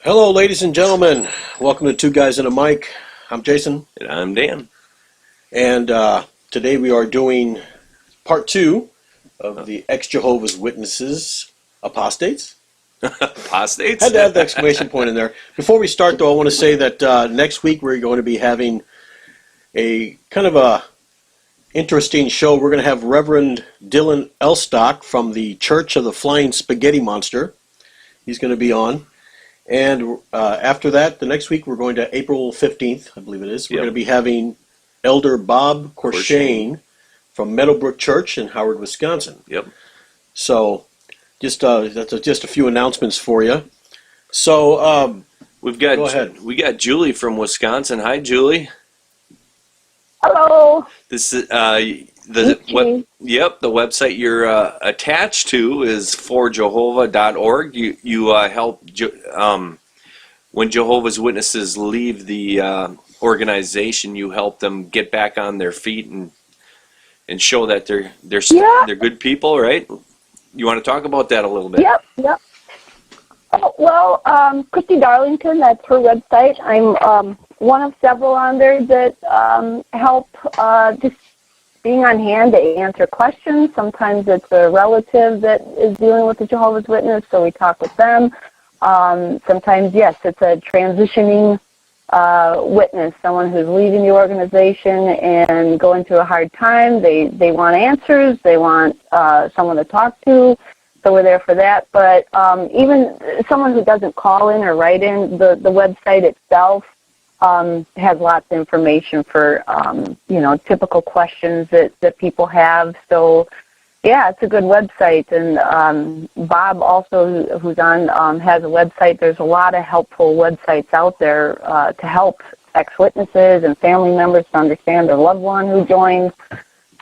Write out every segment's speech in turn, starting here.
Hello, ladies and gentlemen. Welcome to Two Guys and a Mic. I'm Jason. And I'm Dan. And today we are doing part 2 of the Ex-Jehovah's Witnesses apostates. Apostates? Had to have the exclamation point in there. Before we start, though, I want to say that next week we're going to be having a kind of a interesting show. We're going to have Reverend Dylan Elstock from the Church of the Flying Spaghetti Monster. He's going to be on. And after that, the next week, we're going to April 15th, I believe it is. We're going to be having Elder Bob Corshane from Meadowbrook Church in Howard, Wisconsin. Yep. So that's just a few announcements for you. So We've got go ahead. We got Julie from Wisconsin. Hi, Julie. Hello. This is the website you're attached to is forjehovah.org. You help when Jehovah's Witnesses leave the organization. You help them get back on their feet and show that they're good people, right? You want to talk about that a little bit? Yep. Oh, well, Christy Darlington, that's her website. I'm one of several on there that help just being on hand to answer questions. Sometimes it's a relative that is dealing with the Jehovah's Witness, so we talk with them. Sometimes, yes, it's a transitioning witness, someone who's leaving the organization and going through a hard time. They want answers. They want someone to talk to. So we're there for that. But even someone who doesn't call in or write in, the website itself has lots of information for, typical questions that people have. So, yeah, it's a good website. And Bob also, who's on, has a website. There's a lot of helpful websites out there to help ex-witnesses and family members to understand their loved one who joined.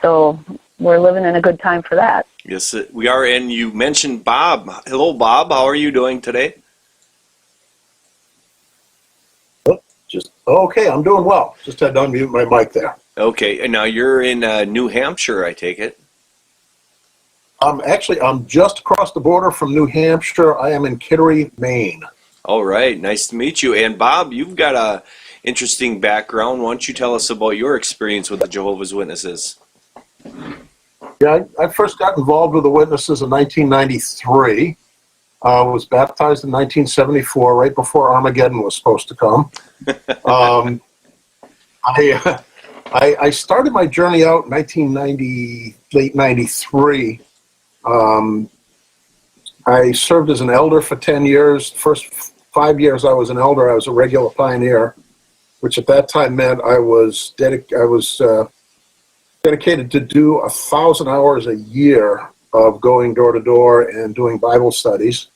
So we're living in a good time for that. Yes, we are. And you mentioned Bob. Hello, Bob. How are you doing today? Okay, I'm doing well. Just had to unmute my mic there. Okay, and now you're in New Hampshire, I take it. I'm just across the border from New Hampshire. I am in Kittery, Maine. All right, nice to meet you. And Bob, you've got a interesting background. Why don't you tell us about your experience with the Jehovah's Witnesses? Yeah, I first got involved with the Witnesses in 1993. I was baptized in 1974, right before Armageddon was supposed to come. I started my journey out in 1990, late 93. I served as an elder for 10 years. The first 5 years I was an elder, I was a regular pioneer, which at that time meant I was dedicated to do 1,000 hours a year of going door to door and doing Bible studies.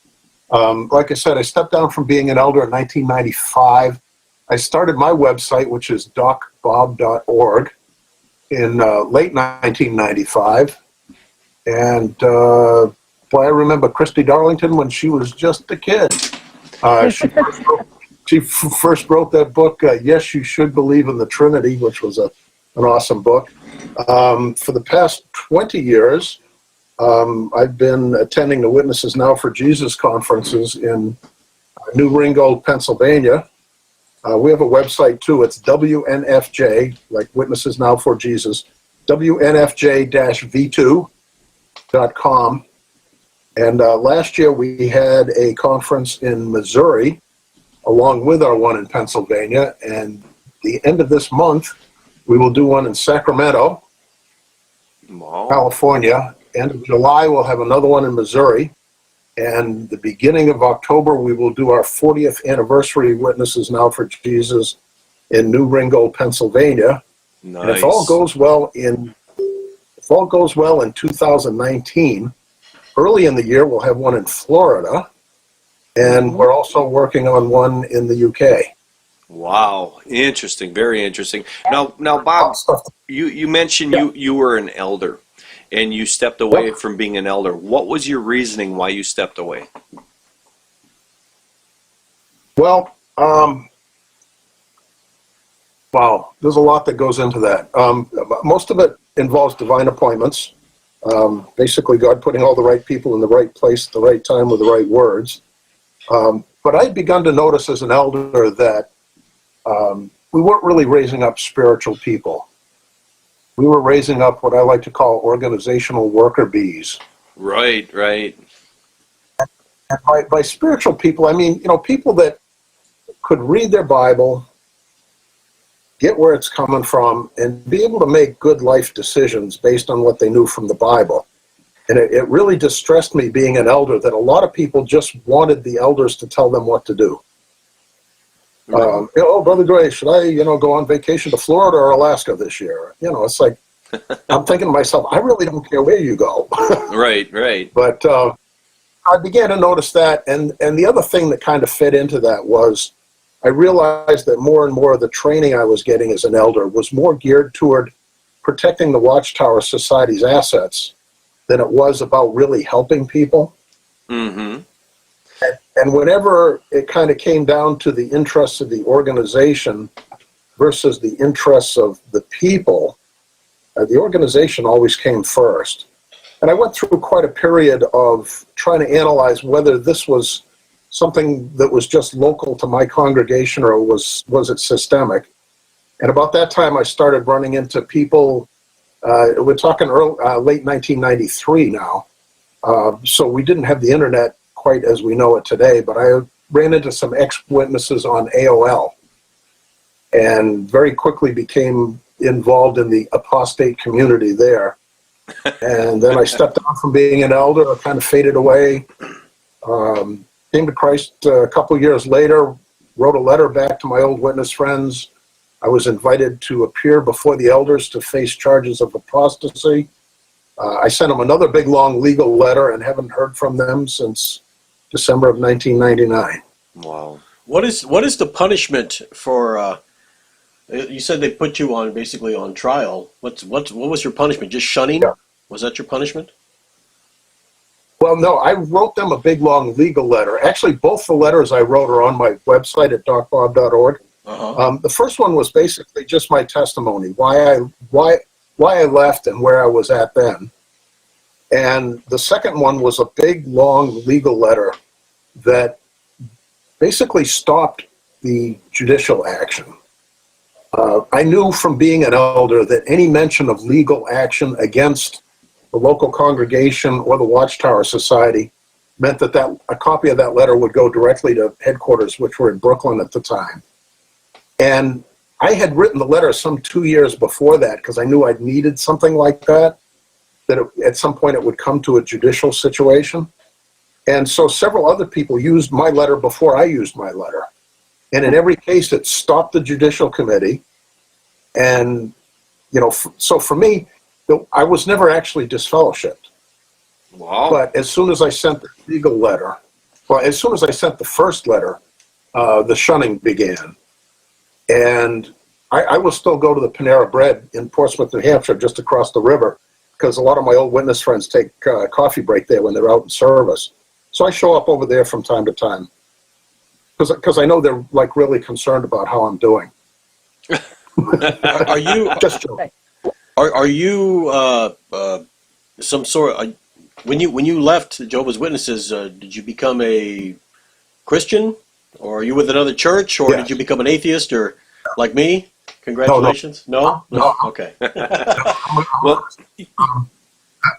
Like I said, I stepped down from being an elder in 1995. I started my website, which is docbob.org, in late 1995. And I remember Christy Darlington when she was just a kid. She first wrote that book, Yes, You Should Believe in the Trinity, which was an awesome book. For the past 20 years, I've been attending the Witnesses Now for Jesus conferences in New Ringgold, Pennsylvania. We have a website too. It's WNFJ, like Witnesses Now for Jesus, WNFJ-V2.com. And last year we had a conference in Missouri, along with our one in Pennsylvania. And the end of this month, we will do one in Sacramento, California. End of July, we'll have another one in Missouri. And the beginning of October, we will do our 40th anniversary Witnesses Now for Jesus in New Ringgold, Pennsylvania. Nice. And if all goes well in 2019, early in the year, we'll have one in Florida. And we're also working on one in the UK. Wow, interesting, very interesting. Now, Bob, you mentioned you were an elder, and you stepped away from being an elder. What was your reasoning why you stepped away? Well, wow, there's a lot that goes into that. Most of it involves divine appointments. Basically, God putting all the right people in the right place at the right time with the right words. But I'd begun to notice as an elder that we weren't really raising up spiritual people. We were raising up what I like to call organizational worker bees. Right, right. And by spiritual people, I mean, people that could read their Bible, get where it's coming from, and be able to make good life decisions based on what they knew from the Bible. And it really distressed me being an elder that a lot of people just wanted the elders to tell them what to do. Oh, Brother Gray, should I, go on vacation to Florida or Alaska this year? It's like, I'm thinking to myself, I really don't care where you go. Right, right. But I began to notice that. And the other thing that kind of fit into that was I realized that more and more of the training I was getting as an elder was more geared toward protecting the Watchtower Society's assets than it was about really helping people. Mm-hmm. And whenever it kind of came down to the interests of the organization versus the interests of the people, the organization always came first. And I went through quite a period of trying to analyze whether this was something that was just local to my congregation or was it systemic. And about that time, I started running into people. We're talking late 1993 now. So we didn't have the internet quite as we know it today, but I ran into some ex-witnesses on AOL and very quickly became involved in the apostate community there. And then I stepped down from being an elder. I kind of faded away. Came to Christ a couple of years later, wrote a letter back to my old witness friends. I was invited to appear before the elders to face charges of apostasy. I sent them another big, long legal letter and haven't heard from them since December of 1999. Wow. What is the punishment for? You said they put you on basically on trial. What was your punishment? Just shunning? Yeah. Was that your punishment? Well, no, I wrote them a big, long legal letter. Actually, both the letters I wrote are on my website at docbob.org. Uh-huh. The first one was basically just my testimony, why I left and where I was at then. And the second one was a big, long legal letter that basically stopped the judicial action. I knew from being an elder that any mention of legal action against the local congregation or the Watchtower Society meant that a copy of that letter would go directly to headquarters, which were in Brooklyn at the time. And I had written the letter some 2 years before that because I knew I'd needed something like that at some point it would come to a judicial situation. And so several other people used my letter before I used my letter. And in every case, it stopped the judicial committee. And, so for me, I was never actually disfellowshipped. Wow. But as soon as I sent the legal letter, as soon as I sent the first letter, the shunning began. And I will still go to the Panera Bread in Portsmouth, New Hampshire, just across the river, because a lot of my old witness friends take coffee break there when they're out in service. So I show up over there from time to time because I know they're like really concerned about how I'm doing. Are you Just joking. Are you some sort? When you left Jehovah's Witnesses, did you become a Christian, or are you with another church, or Yes. did you become an atheist, or like me? Congratulations. No. Okay. Well,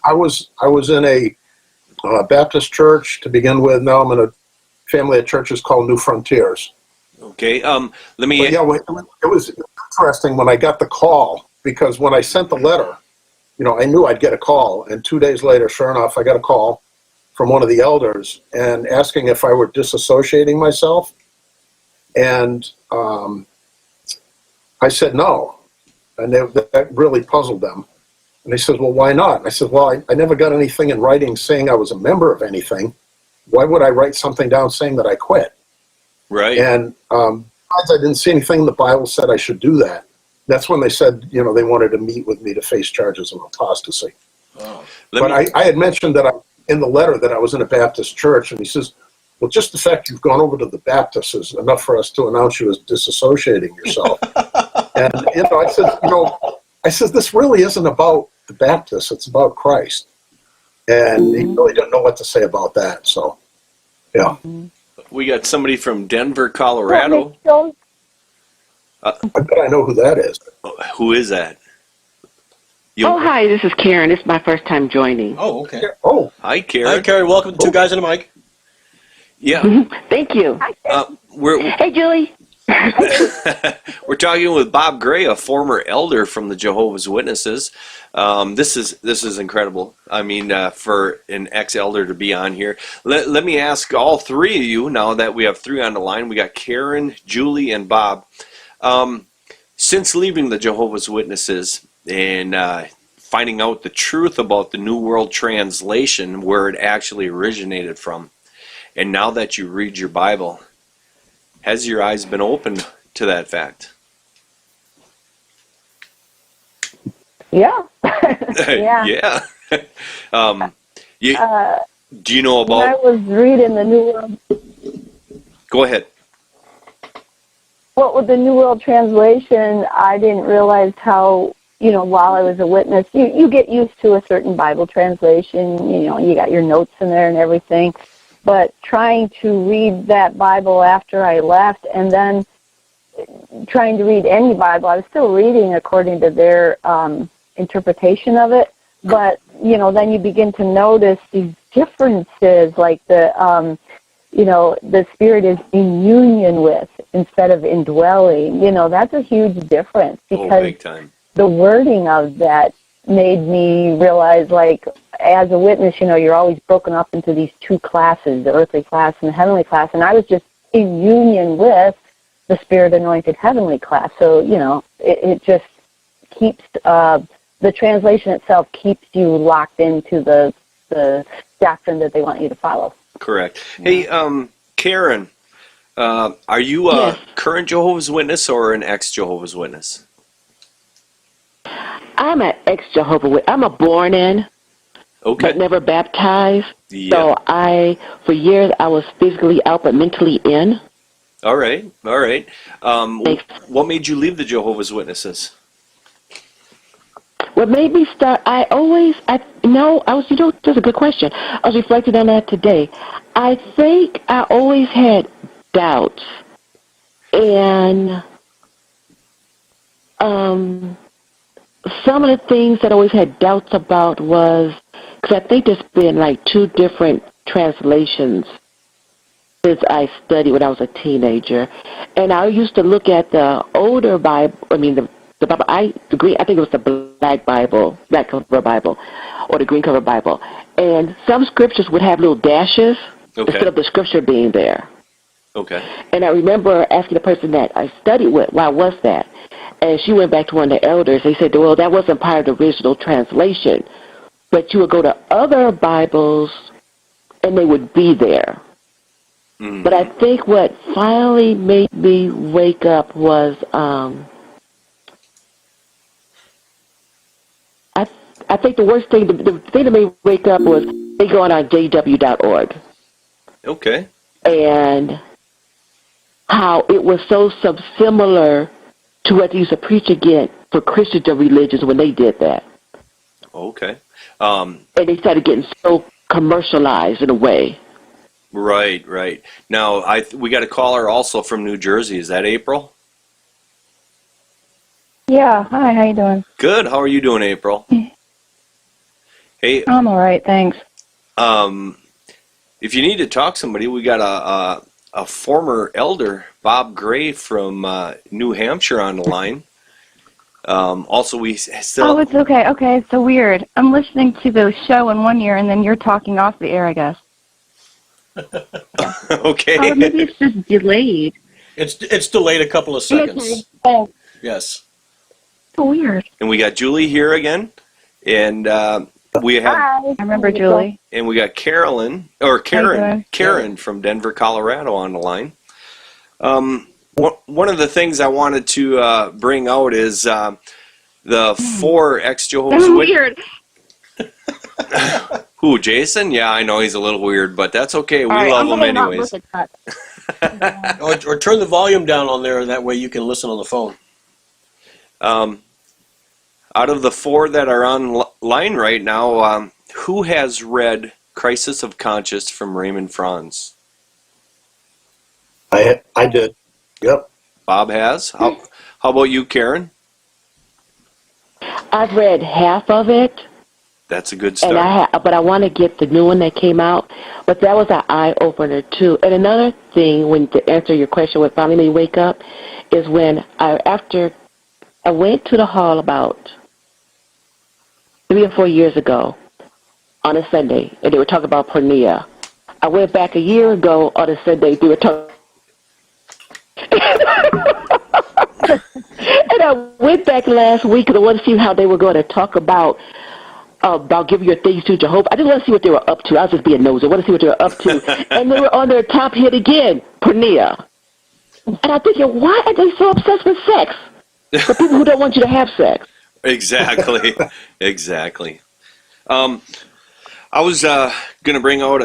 I was in a Baptist church to begin with. Now I'm in a family of churches called New Frontiers. okay. Let me. But yeah, it was interesting when I got the call, because when I sent the letter, I knew I'd get a call, and 2 days later, sure enough, I got a call from one of the elders and asking if I were disassociating myself, and I said no, and that really puzzled them. And they said, well, why not? And I said, well, I never got anything in writing saying I was a member of anything. Why would I write something down saying that I quit? Right. And besides, I didn't see anything in the Bible said I should do that. That's when they said, they wanted to meet with me to face charges of apostasy. Oh. I had mentioned that in the letter that I was in a Baptist church, and he says, well, just the fact you've gone over to the Baptists is enough for us to announce you as disassociating yourself. And, I said, this really isn't about the Baptists, it's about Christ. And he really didn't know what to say about that, so, yeah. We got somebody from Denver, What Colorado. makes those? I bet I know who that is. Who is that? Oh, hi, this is Karen. It's my first time joining. Oh, okay. Oh, Hi, Hi, Karen. Karen. Welcome to Two Guys and a Mic. Yeah, Thank you. we're Hey, Julie. we're talking with Bob Gray, a former elder from the Jehovah's Witnesses. This is incredible. I mean, for an ex-elder to be on here. Let me ask all three of you, now that we have three on the line. We got Karen, Julie, and Bob. Since leaving the Jehovah's Witnesses and finding out the truth about the New World Translation, where it actually originated from, and now that you read your Bible, has your eyes been opened to that fact? Yeah. Yeah. Yeah. Do you know When I about? was reading the New World, Go ahead. with the New World Translation, I didn't realize how, while I was a witness, you get used to a certain Bible translation, you got your notes in there and everything. But trying to read that Bible after I left, and then trying to read any Bible, I was still reading according to their interpretation of it. But, then you begin to notice these differences, like the Spirit is in union with instead of indwelling. That's a huge difference, because Big time. the wording of that made me realize, like, as a witness, you're always broken up into these two classes, the earthly class and the heavenly class, and I was just in union with the Spirit-anointed heavenly class. So, it just keeps, the translation itself keeps you locked into the doctrine that they want you to follow. Correct. Hey, Karen, are you a Yes. current Jehovah's Witness or an ex-Jehovah's Witness? I'm an ex-Jehovah. I'm a born-in, Okay. but never baptized. Yeah. So for years, I was physically out, but mentally in. All right. Thanks. What made you leave the Jehovah's Witnesses? What made me start, that's a good question. I was reflecting on that today. I think I always had doubts. And some of the things that I always had doubts about was, because I think there's been like two different translations since I studied when I was a teenager. And I used to look at the older Bible, the Bible, I think it was the black cover Bible, or the green cover Bible. And some scriptures would have little dashes instead of the scripture being there. Okay. And I remember asking the person that I studied with, why was that? And she went back to one of the elders. They said, well, that wasn't part of the original translation. But you would go to other Bibles, and they would be there. Mm-hmm. But I think what finally made me wake up was, I think the worst thing, the thing that made me wake up was they going on JW.org. Okay. And how it was so similar to what they used to preach again for Christian religions when they did that. Okay. And they started getting so commercialized in a way. Right. Now, we got a caller also from New Jersey. Is that April? Yeah, hi, how you doing? Good. How are you doing, April? Hey, I'm all right, thanks. if you need to talk to somebody, we got a former elder, Bob Gray from New Hampshire, on the line. Also, we still. Oh, it's okay. Okay, it's so weird. I'm listening to the show in one ear, and then you're talking off the air, I guess. Okay. Oh, maybe it's just delayed. It's delayed a couple of seconds. Oh, Yes. so weird. And we got Julie here again, and we have, Hi. I remember Julie. and we got Karen from Denver, Colorado, on the line. One of the things I wanted to bring out is the four ex-Jehovah's That's Witnesses. weird. Who, Jason? Yeah, I know he's a little weird, but that's okay. We All right, love I'm him gonna not anyways. look at that. Or turn the volume down on there, that way you can listen on the phone. Out of the four that are online right now, who has read Crisis of Conscience from Raymond Franz? I did. Yep. Bob has. How about you, Karen? I've read half of it, That's a good and start. but I want to get the new one that came out. But that was an eye opener too. And another thing, when to answer your question, what finally made me wake up, is when after I went to the hall about 3 or 4 years ago on a Sunday, and they were talking about pornea. I went back a year ago on a Sunday, they were talking. And I went back last week and I wanted to see how they were going to talk about giving your things to Jehovah. I just want to see what they were up to. I was just being nosy. I want to see what they were up to. And they were on their top hit again, pornea. And I'm thinking, why are they so obsessed with sex? For people who don't want you to have sex. Exactly. Exactly. I was going to bring out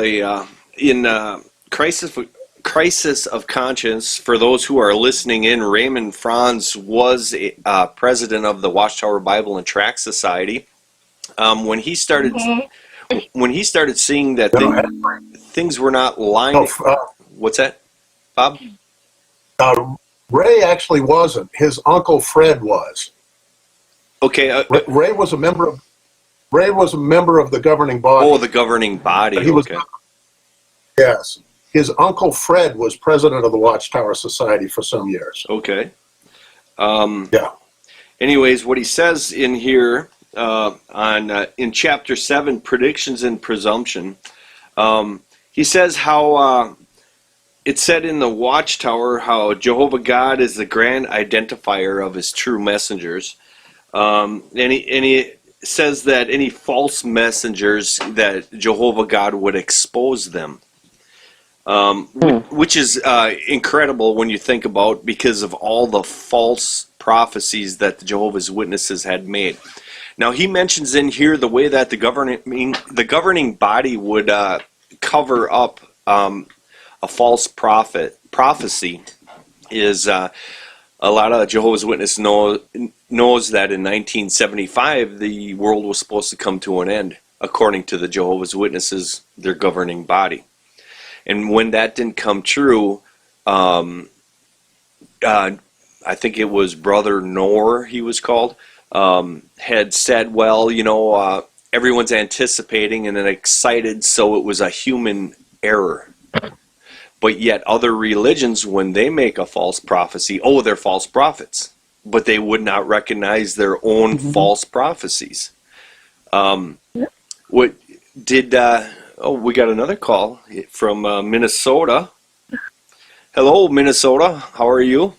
in Crisis of Conscience. For those who are listening in, Raymond Franz was president of the Watchtower Bible and Tract Society. When he started seeing that things were not lined. What's that, Bob? Ray actually wasn't. His uncle Fred was. Okay. Ray was a member of the governing body. Oh, the governing body. Okay. Yes. His uncle Fred was president of the Watchtower Society for some years. Okay. Yeah. Anyways, what he says in here in chapter 7, predictions and presumption, he says how it said in the Watchtower how Jehovah God is the grand identifier of his true messengers, and he says that any false messengers that Jehovah God would expose them. Which is incredible when you think about, because of all the false prophecies that the Jehovah's Witnesses had made. Now he mentions in here the way that the governing body would cover up a false prophecy is a lot of Jehovah's Witnesses knows that in 1975 the world was supposed to come to an end, according to the Jehovah's Witnesses, their governing body. And when that didn't come true, I think it was Brother Noor, he was called, had said, well, everyone's anticipating and then excited, so it was a human error. But yet other religions, when they make a false prophecy, they're false prophets. But they would not recognize their own false prophecies. What did... we got another call from Minnesota. Hello, Minnesota. How are you?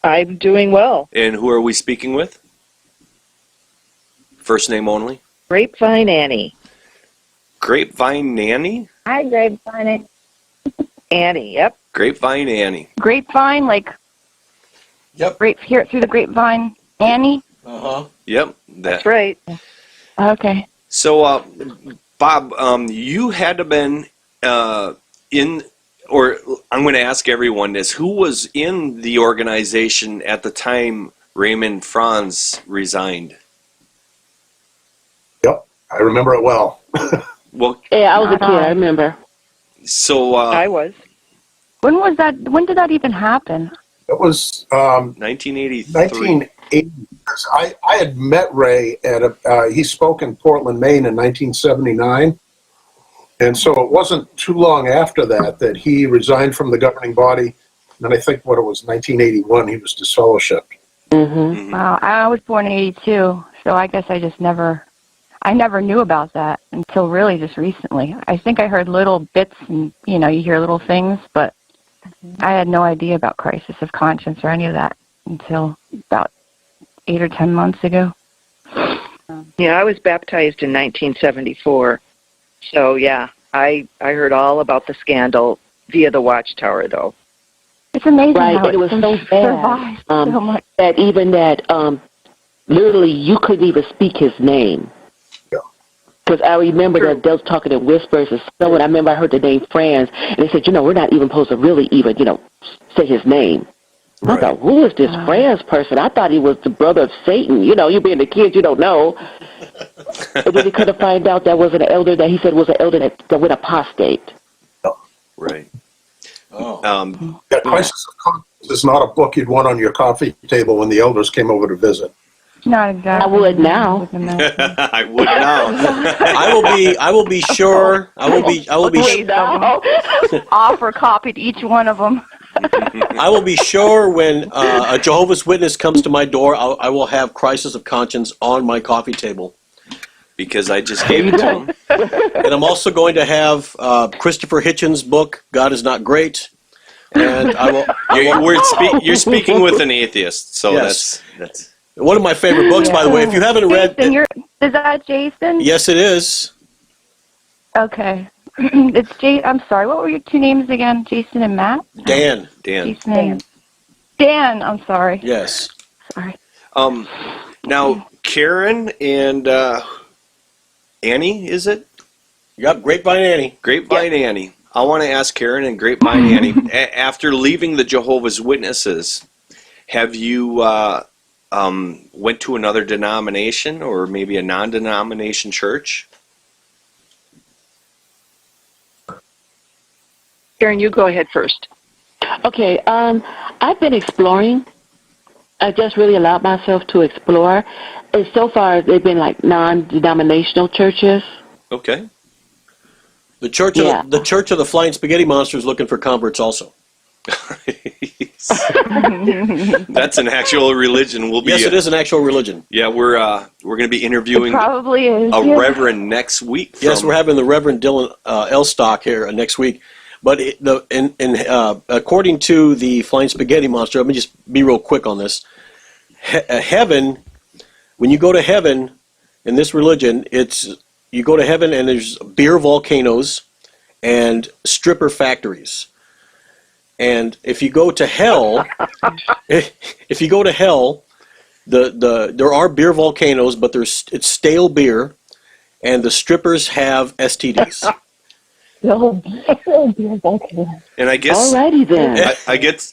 I'm doing well. And who are we speaking with? First name only? Grapevine Annie. Grapevine Nanny? Hi, Grapevine. Annie, yep. Grapevine Annie. Grapevine, like. Yep. Hear it through the grapevine, Annie. Yep. That's right. Okay. So, Bob, you had to been or I'm going to ask everyone this: who was in the organization at the time Raymond Franz resigned? Yep, I remember it well. Well, Yeah, I was a kid. I remember. So I was. When was that? When did that even happen? It was 1983. 1980. I had met Ray at he spoke in Portland, Maine in 1979. And so it wasn't too long after that he resigned from the governing body. And I think what it was, 1981, he was disfellowshipped. Mm-hmm. Wow, I was born in '82, so I guess I never knew about that until really just recently. I think I heard little bits, and you hear little things, but I had no idea about Crisis of Conscience or any of that until about 8 or 10 months ago. Yeah, I was baptized in 1974. So, yeah, I heard all about the scandal via the Watchtower, though. It's amazing Right, how and it was so bad so much. that even literally you couldn't even speak his name. Because I remember that they was talking in whispers and someone, I remember I heard the name Franz, and they said, we're not even supposed to really even, say his name. Right. I thought, who is this Franz person? I thought he was the brother of Satan. You being a kid, you don't know. And then he couldn't find out that was an elder that he said was an elder that went apostate. Right. Oh. Yeah, Crisis of Conscience is not a book you'd want on your coffee table when the elders came over to visit. Not exactly. I would now. I would now. I will be sure. I will be Wait, offer a copy to each one of them. I will be sure when a Jehovah's Witness comes to my door, I will have Crisis of Conscience on my coffee table. Because I just gave it to him. And I'm also going to have Christopher Hitchens' book, God is Not Great. And You're speaking with an atheist, so Yes. that's one of my favorite books, by the way. If you haven't read Jason, is that Jason? Yes, it is. Okay. It's I'm sorry, what were your two names again? Jason and Matt? Dan. Jason and Dan, I'm sorry. Yes. Sorry. Now Karen and Annie, is it? Yep, Grapevine Annie. Grapevine Annie. I want to ask Karen and Grapevine Annie, after leaving the Jehovah's Witnesses, have you went to another denomination or maybe a non-denomination church? Karen, you go ahead first. Okay, I've been exploring. I just really allowed myself to explore. And so far, they've been like non-denominational churches. Okay. The Church of the Church of the Flying Spaghetti Monster is looking for converts also. That's an actual religion. Yes, it is an actual religion. Yeah, we're going to be interviewing It probably is. a reverend next week. Yes, we're having the Reverend Dylan Elstock here next week. But according to the Flying Spaghetti Monster, let me just be real quick on this. Heaven, when you go to heaven in this religion, you go to heaven and there's beer volcanoes and stripper factories. And if you go to hell, there are beer volcanoes, but it's stale beer, and the strippers have STDs. And I guess Alrighty then. I guess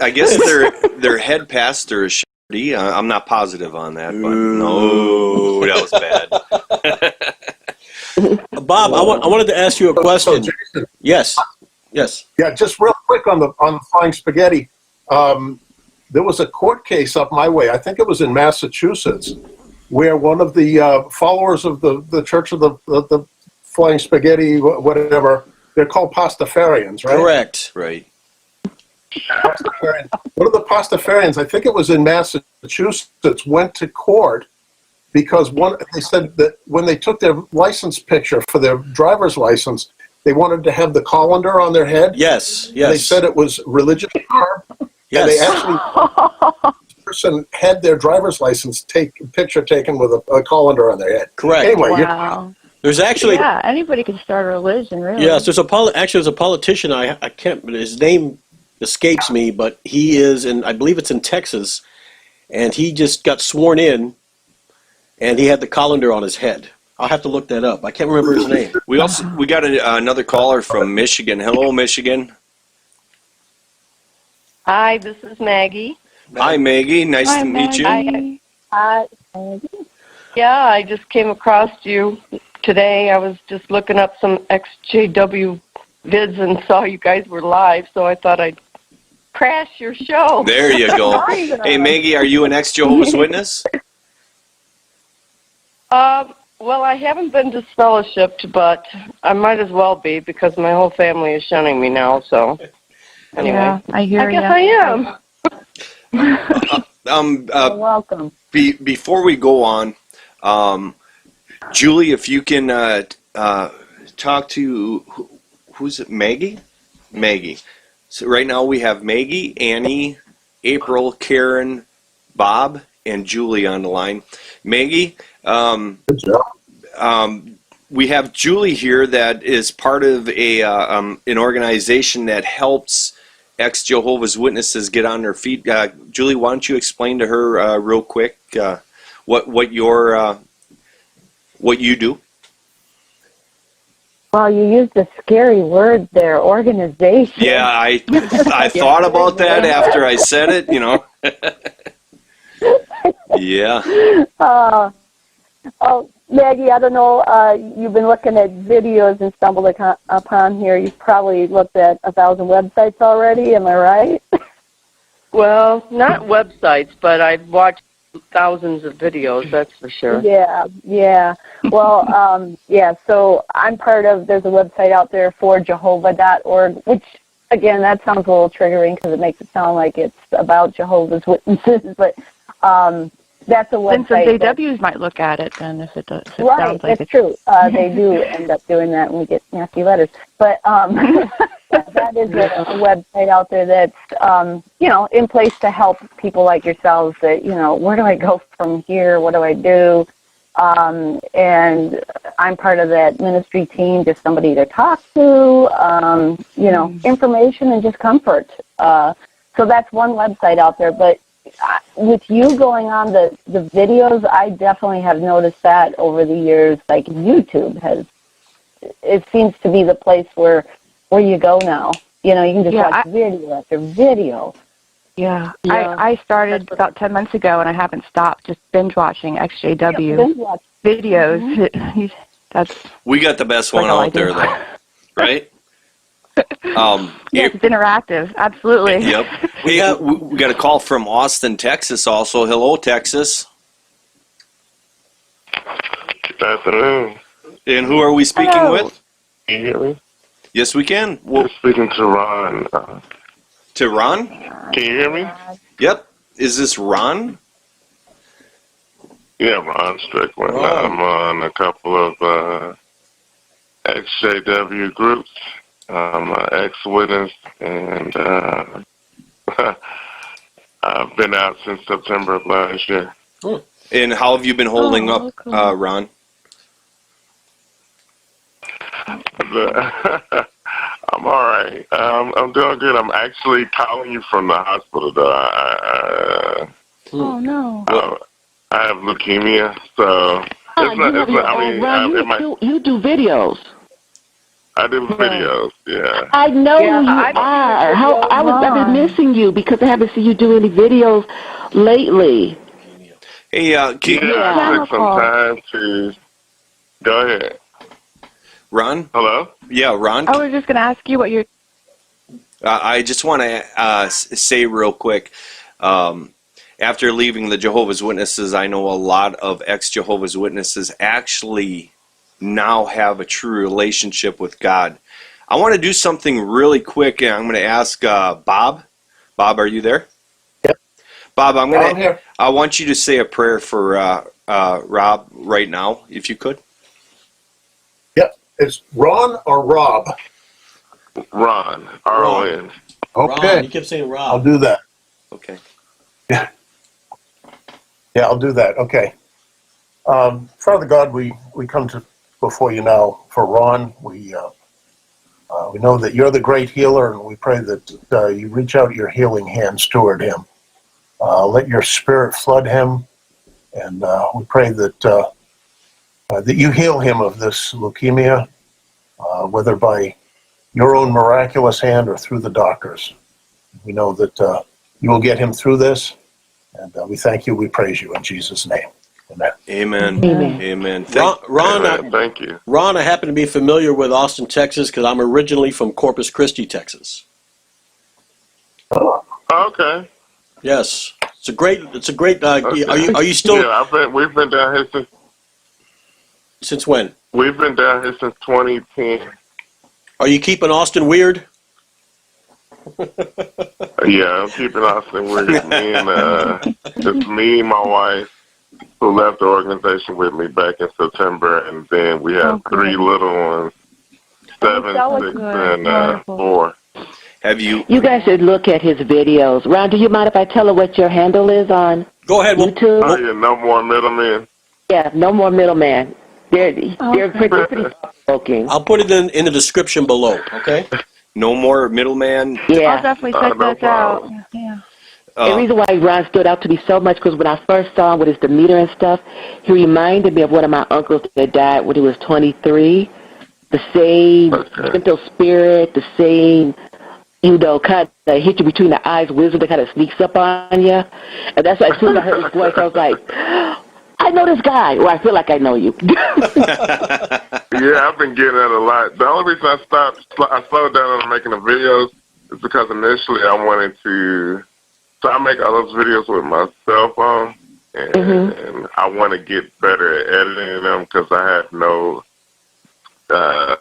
their head pastor is shitty. I'm not positive on that, but no, that was bad. Bob, I wanted to ask you a question. So, Jason, Yes. yeah, just real quick on the Flying Spaghetti. There was a court case up my way. I think it was in Massachusetts, where one of the followers of the Church of the Flying Spaghetti, whatever, they're called Pastafarians, right? Correct. Right. One of the Pastafarians, I think it was in Massachusetts, went to court because they said that when they took their license picture for their driver's license, they wanted to have the colander on their head. Yes. They said it was religious garb. Yes. And they actually, this person had their driver's license picture taken with a colander on their head. Correct. Anyway, Wow. There's actually anybody can start a religion, really. yes. There's a politician. I can't. His name escapes me, but he is in. I believe it's in Texas, and he just got sworn in, and he had the colander on his head. I'll have to look that up. I can't remember his name. We got another caller from Michigan. Hello, Michigan. Hi, this is Maggie. Hi, Maggie. Nice to meet you. Hi. Yeah, I just came across you today. I was just looking up some Ex-JW vids and saw you guys were live, so I thought I'd crash your show. There you go. Hey, Maggie, are you an ex-Jehovah's Witness? Well, I haven't been disfellowshipped, but I might as well be because my whole family is shunning me now, so anyway. Yeah, I hear I guess I am. You're welcome. Before we go on, Julie, if you can talk to who's it? Maggie. So right now we have Maggie, Annie, April, Karen, Bob, and Julie on the line. Maggie, good job. we have Julie here that is part of an organization that helps ex-Jehovah's Witnesses get on their feet. Julie, why don't you explain to her real quick what you do? Well, you used a scary word there, organization. Yeah, I thought about that after I said it, you know. Yeah. Oh, Maggie, I don't know. You've been looking at videos and stumbled upon here. You've probably looked at 1,000 websites already. Am I right? Well, not websites, but I've watched thousands of videos, that's for sure. Yeah. Well, yeah, so I'm part of, there's a website out there, ForJehovah.org, which, again, that sounds a little triggering because it makes it sound like it's about Jehovah's Witnesses, but that's a Then some website. JWs might look at it then if it sounds like Right, it's that's true. They do end up doing that, and we get nasty letters. But that is a website out there that's, in place to help people like yourselves that, where do I go from here? What do I do? And I'm part of that ministry team, just somebody to talk to, information and just comfort. So that's one website out there. But with you going on the videos, I definitely have noticed that over the years. Like YouTube it seems to be the place where you go now. You can just watch video after video. Yeah. I started about 10 months ago, and I haven't stopped, just binge watching Ex-JW videos. We got the best one out there, though, right? Yes, it's interactive. Absolutely. Yep. We got a call from Austin, Texas also. Hello, Texas. Good afternoon. And who are we speaking with? Can you hear me? Yes, we can. We're speaking to Ron. To Ron? Can you hear me? Yep. Is this Ron? Yeah, Ron Strickland. Ron. I'm on a couple of Ex-JW groups. I'm an ex-witness, and I've been out since September of last year. And how have you been holding up, cool. Ron? I'm all right. I'm doing good. I'm actually calling you from the hospital, though. Oh, no. I have leukemia, so You do videos. I do videos. Yeah. I know who you are. I've been missing you because I haven't seen you do any videos lately. Hey, I took some time to go ahead. Ron? Hello? Yeah, Ron? I was just going to ask you what you're... I just want to say real quick, after leaving the Jehovah's Witnesses, I know a lot of ex-Jehovah's Witnesses actually now have a true relationship with God. I want to do something really quick, and I'm going to ask Bob. Bob, are you there? Yep. Bob, I'm here. I want you to say a prayer for Rob right now, if you could. Yep. It's Ron or Rob? Ron. R-O-N. Okay. Ron, you kept saying Rob. I'll do that. Okay. Yeah, I'll do that. Okay. Father God, we come to before you now for Ron. We know that you're the great healer, and we pray that you reach out your healing hands toward him. Let your spirit flood him, and we pray that that you heal him of this leukemia, whether by your own miraculous hand or through the doctors. We know that you will get him through this, and we thank you. We praise you in Jesus' name. Amen. Amen. Amen. Amen. Ron, Thank you. Ron, I happen to be familiar with Austin, Texas, because I'm originally from Corpus Christi, Texas. Okay. Yes, it's a great. Okay. Are you still? Yeah, we've been down here Since when? We've been down here since 2010. Are you keeping Austin weird? Yeah, I'm keeping Austin weird. It's me and my wife who left the organization with me back in September, and then we have three little ones, 7, 6, and 4. Have you? You guys should look at his videos. Ron, do you mind if I tell her what your handle is on Go ahead. YouTube? Oh, yeah, no more middlemen. Yeah, no more middleman. They're pretty provoking. I'll put it in the description below. Okay. No more middleman. Yeah. I'll definitely check no that out. problem. Yeah. The reason why Ron stood out to me so much because when I first saw him with his demeanor and stuff, he reminded me of one of my uncles that died when he was 23. The same gentle spirit, the same, kind of hit you between the eyes wisdom that kind of sneaks up on you. And that's why as soon as I heard his voice, I was like, I I know this guy. Well, I feel like I know you. Yeah, I've been getting that a lot. The only reason I slowed down on making the videos is because initially I wanted to. So I make all those videos with my cell phone, and I want to get better at editing them because I have no. I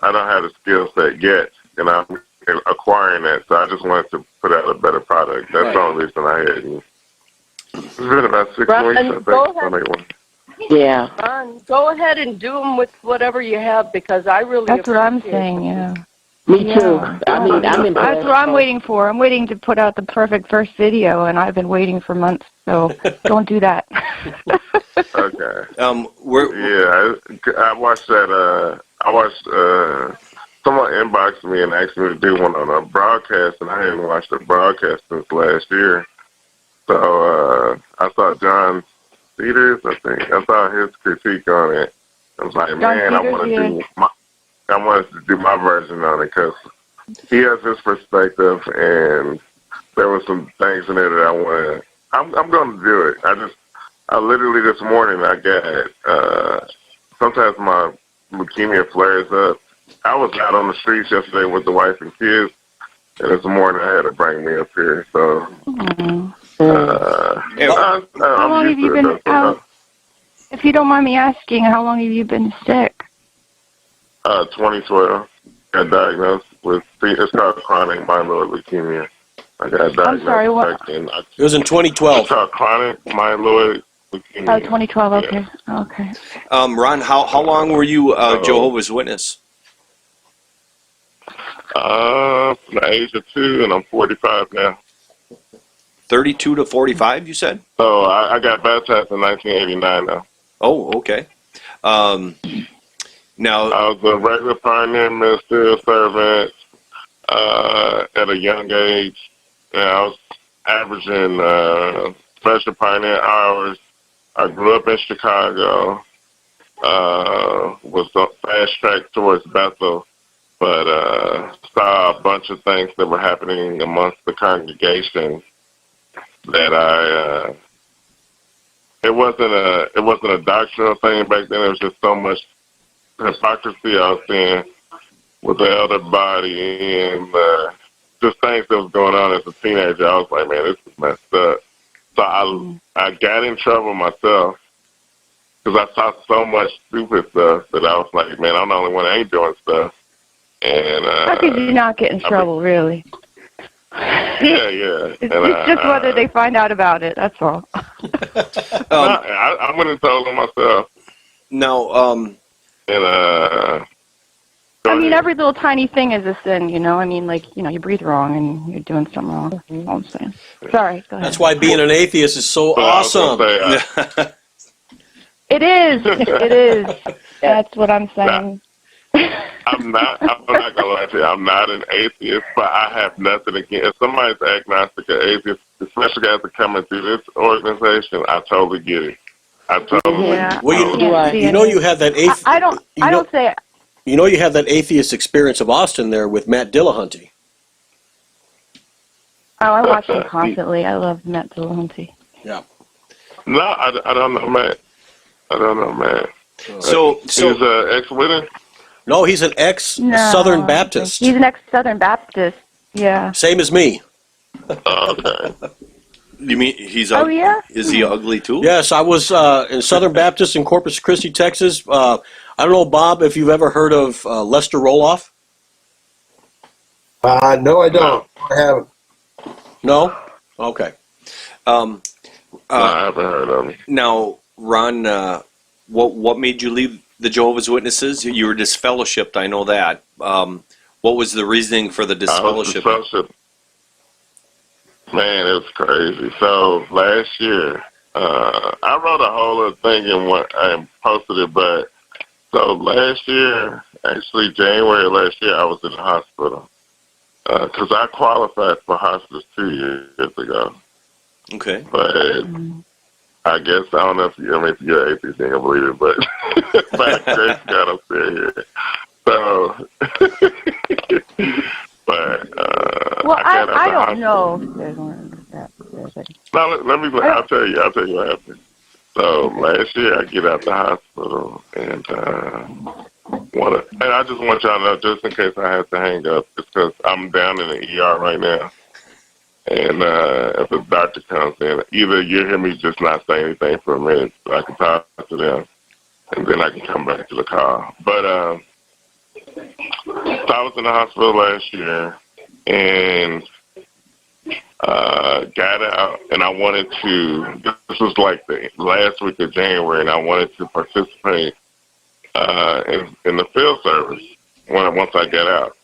don't have the skill set yet, and I'm acquiring that. So I just wanted to put out a better product. That's the only reason I had. It's been about 6 weeks, I think. Go ahead. Yeah. Ron, go ahead and do them with whatever you have because I really. That's what I'm appreciate saying. Yeah. Me too. Yeah. I mean, I'm impressed. That's what I'm waiting for. I'm waiting to put out the perfect first video, and I've been waiting for months. So don't do that. Okay. We're I watched that. I watched someone inboxed me and asked me to do one on a broadcast, and I hadn't watched the broadcast since last year. So I saw John Peters. I think I saw his critique on it. I was like, man, I wanted to do my version on it because he has his perspective, and there were some things in there that I wanted. I'm going to do it. I literally this morning I got. Sometimes my leukemia flares up. I was out on the streets yesterday with the wife and kids, and this morning I had to bring me up here. So, how long have you been out? If you don't mind me asking, how long have you been sick? 2012, got diagnosed with. It's called chronic myeloid leukemia. I got diagnosed. I'm sorry, what? It was in 2012. It's called chronic myeloid leukemia. Oh, 2012. Okay. Yeah. Okay. Ron, how long were you Jehovah's Witness? From the age of 2, and I'm 45 now. 32 to 45, you said? So I got baptized in 1989 now. Oh, okay. Now I was a regular pioneer ministerial servant at a young age. And I was averaging special pioneer hours. I grew up in Chicago. Was fast tracked towards Bethel, but saw a bunch of things that were happening amongst the congregation that it wasn't a doctrinal thing back then. It was just so much hypocrisy I was seeing with the elder body and just things that was going on as a teenager. I was like, man, this is messed up. So I got in trouble myself because I saw so much stupid stuff that I was like, man, I'm the only one that ain't doing stuff. And how could you not get in trouble, really? Yeah. It's just whether they find out about it. That's all. I went and told them myself. No. I mean, every little tiny thing is a sin, you know. I mean, like, you know, you breathe wrong and you're doing something wrong. That's all I'm saying. Sorry, go ahead. That's why being an atheist is so awesome. It is. It is. That's what I'm saying. I'm not gonna lie to you. I'm not an atheist, but I have nothing against. If somebody's agnostic or atheist, especially guys that coming through this organization, I totally get it. I totally. Yeah. Well, you know, you had that I don't say. You know, you had that atheist experience of Austin there with Matt Dillahunty. Oh, I watch him constantly. I love Matt Dillahunty. Yeah. No, I don't know, Matt. I don't know, Matt. So he's an ex-widow? No, he's an ex-Southern Baptist. He's an ex-Southern Baptist. Yeah. Same as me. Okay. You mean he's Oh, yeah? Is he ugly too? Yes, I was in Southern Baptist in Corpus Christi, Texas. I don't know, Bob, if you've ever heard of Lester Roloff. No, I don't. I haven't. No? Okay. No, I haven't heard of him. Now, Ron, what made you leave the Jehovah's Witnesses? You were disfellowshipped, I know that. What was the reasoning for the disfellowship? Man, it was crazy. So last year, I wrote a whole other thing and posted it, but so last year, actually January of last year, I was in the hospital because I qualified for hospice 2 years ago. Okay. But I guess, I don't know if you're atheist, you ain't gonna believe it, but by the grace of God, I'm still here. So, but well, I don't know. No, I'll tell you what happened. So last year I get out the hospital and and I just want y'all to know, just in case I have to hang up, it's because I'm down in the ER right now. And if the doctor comes in, either you hear me just not say anything for a minute so I can talk to them, and then I can come back to the call. But so I was in the hospital last year and got out, and I wanted to, this was like the last week of January, and I wanted to participate in the field service once I got out.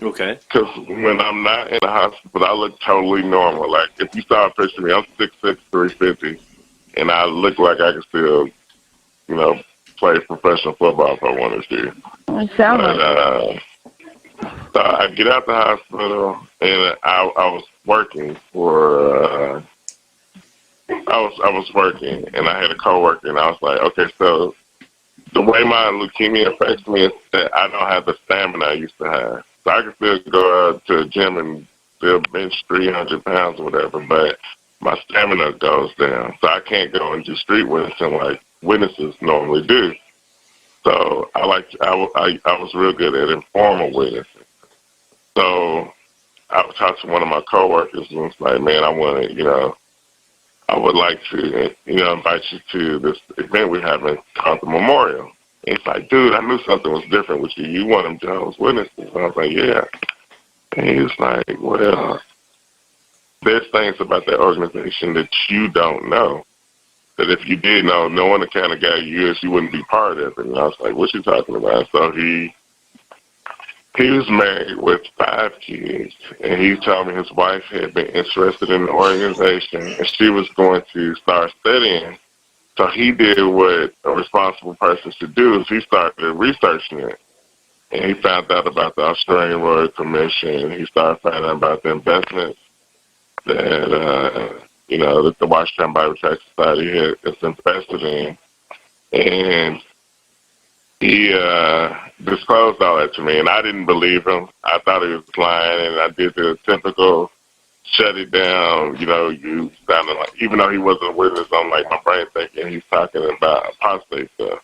Okay. Because when I'm not in the hospital, I look totally normal. Like, if you saw a picture of me, I'm 6'6", 350, and I look like I could still, play professional football if I wanted to. It sounds like So I get out the hospital, and I was working for, I was working, and I had a coworker, and I was like, okay, so the way my leukemia affects me is that I don't have the stamina I used to have. So I can still go out to a gym and still bench 300 pounds or whatever, but my stamina goes down. So I can't go and do street witnessing like witnesses normally do. So I was real good at informal witnessing. So I talked to one of my coworkers and was like, man, I want to, I would like to, invite you to this event we're having called the Memorial. And he's like, dude, I knew something was different with you. You want them Jehovah's Witnesses. And I was like, yeah. And he was like, well, there's things about that organization that you don't know. That if you did know, knowing the kind of guy you is, you wouldn't be part of it. And I was like, what you talking about? So he was married with 5 kids, and he told me his wife had been interested in the organization, and she was going to start studying. So he did what a responsible person should do, is he started researching it. And he found out about the Australian Royal Commission. He started finding out about the investments that, that the Washington Bible Tract Society has invested in. And he disclosed all that to me, and I didn't believe him. I thought he was lying, and I did the typical shut it down. You sounded like, even though he wasn't a witness, I'm like, my brain thinking he's talking about apostate stuff.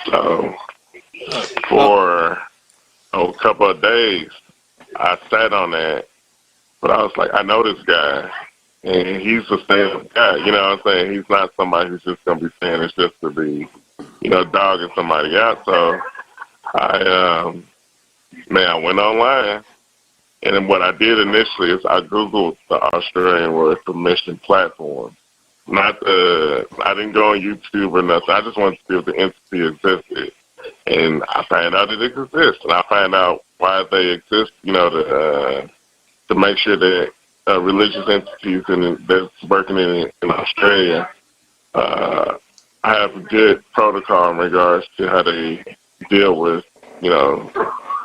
So for a couple of days, I sat on that, but I was like, I know this guy, and he's a stand-up guy. You know what I'm saying? He's not somebody who's just going to be saying it's just to be, dogging somebody out. So I went online, and then what I did initially is I Googled the Australian Royal Commission platform. I didn't go on YouTube or nothing. I just wanted to see if the entity existed. And I found out it exists. And I found out why they exist, to make sure that religious entities that's working in Australia have a good protocol in regards to how they deal with,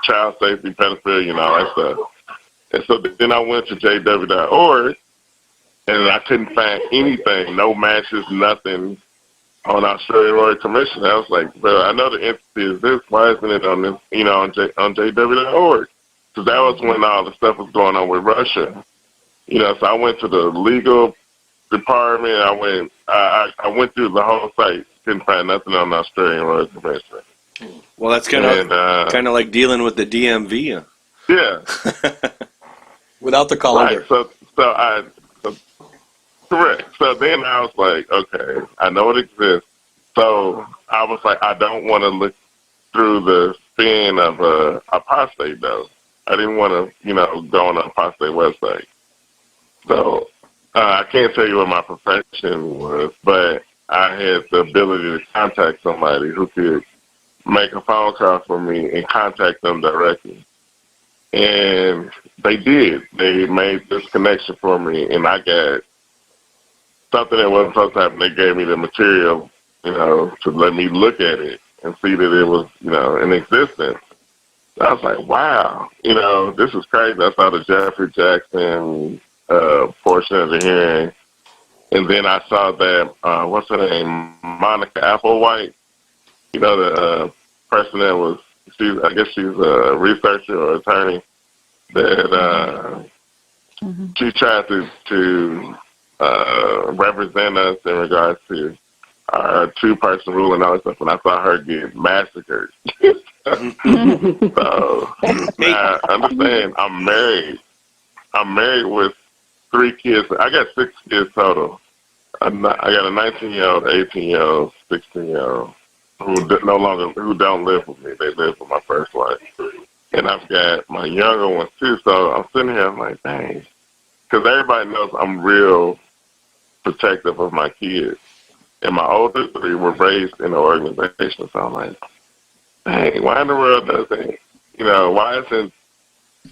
child safety, pedophilia, and all that stuff. And so then I went to JW.org, and I couldn't find anything, no matches, nothing on Australian Royal Commission. I was like, well, I know the entity is this. Why isn't it on this, on JW.org? Because that was when all the stuff was going on with Russia. So I went to the legal department. I went through the whole site. Couldn't find nothing on the Australian Royal Commission. Well, that's kind of like dealing with the DMV. Yeah. Without the calendar. Right. So correct. So then I was like, okay, I know it exists. So I was like, I don't want to look through the spin of apostate, though. I didn't want to, go on an apostate website. So I can't tell you what my profession was, but I had the ability to contact somebody who could make a phone call for me and contact them directly. And they did. They made this connection for me, and I got something that wasn't supposed to happen. They gave me the material, to let me look at it and see that it was, in existence. I was like, wow, this is crazy. I saw the Jeffrey Jackson portion of the hearing. And then I saw that, what's her name, Monica Applewhite, the person that was, I guess she's a researcher or attorney, that she tried to represent us in regards to two-person rule and all that stuff, and I saw her get massacred. So now, understand, I'm married. I'm married with 3 kids. I got 6 kids total. I got a 19-year-old, 18-year-old, 16-year-old who don't live with me. They live with my first wife. And I've got my younger ones too. So I'm sitting here, I'm like, dang. Because everybody knows I'm real protective of my kids. And my older 3 were raised in the organization. So I'm like, dang, why in the world doesn't, why isn't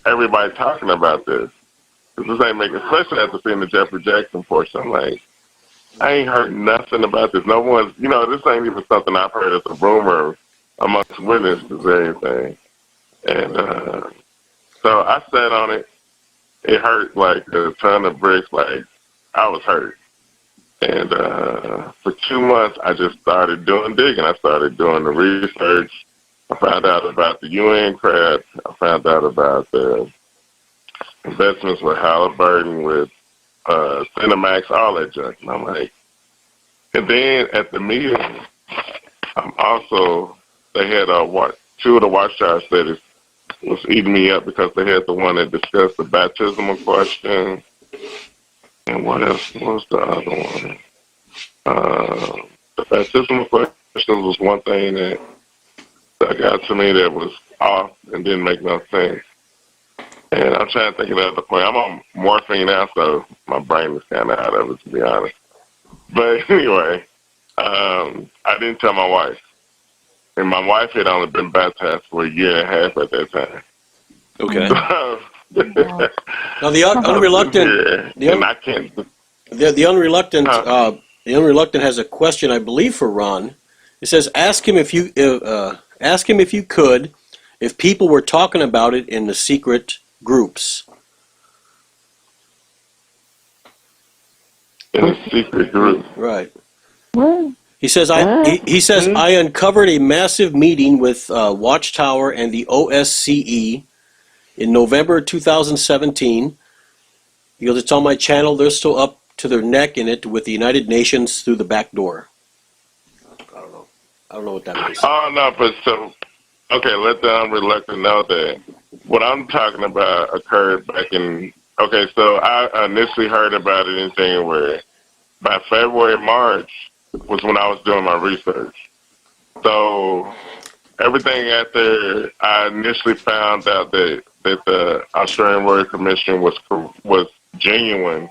everybody talking about this? Because this ain't making, especially after seeing the Jeffrey Jackson portion. I'm like, I ain't heard nothing about this. No one's, this ain't even something I've heard as a rumor amongst witnesses or anything. And so I sat on it. It hurt like a ton of bricks. Like, I was hurt. And for 2 months, I just started doing digging. I started doing the research. I found out about the UN crap. I found out about the investments with Halliburton, with Cinemax, all that junk. And I'm like, and then at the meeting, they had 2 of the Watchtower studies was eating me up because they had the one that discussed the baptismal question. And what else? What was the other one? The baptismal question was one thing that got to me that was off and didn't make no sense. And I'm trying to think of the other point. I'm on morphine now, so my brain is kind of out of it, to be honest. But anyway, I didn't tell my wife. And my wife had only been baptized for 1.5 years at that time. Okay. Now the unreluctant, the unreluctant has a question, I believe, for Ron. It says, ask him if you could, if people were talking about it in the secret groups. In a secret group. Right. What? He says, I uncovered a massive meeting with Watchtower and the OSCE in November 2017. He goes, it's on my channel. They're still up to their neck in it with the United Nations through the back door. I don't know what that means. Oh, no, but okay, let the unreluctant know that what I'm talking about occurred back in, so I initially heard about it in January. By February, March was when I was doing my research. So everything after I initially found out that the Australian Royal Commission was genuine,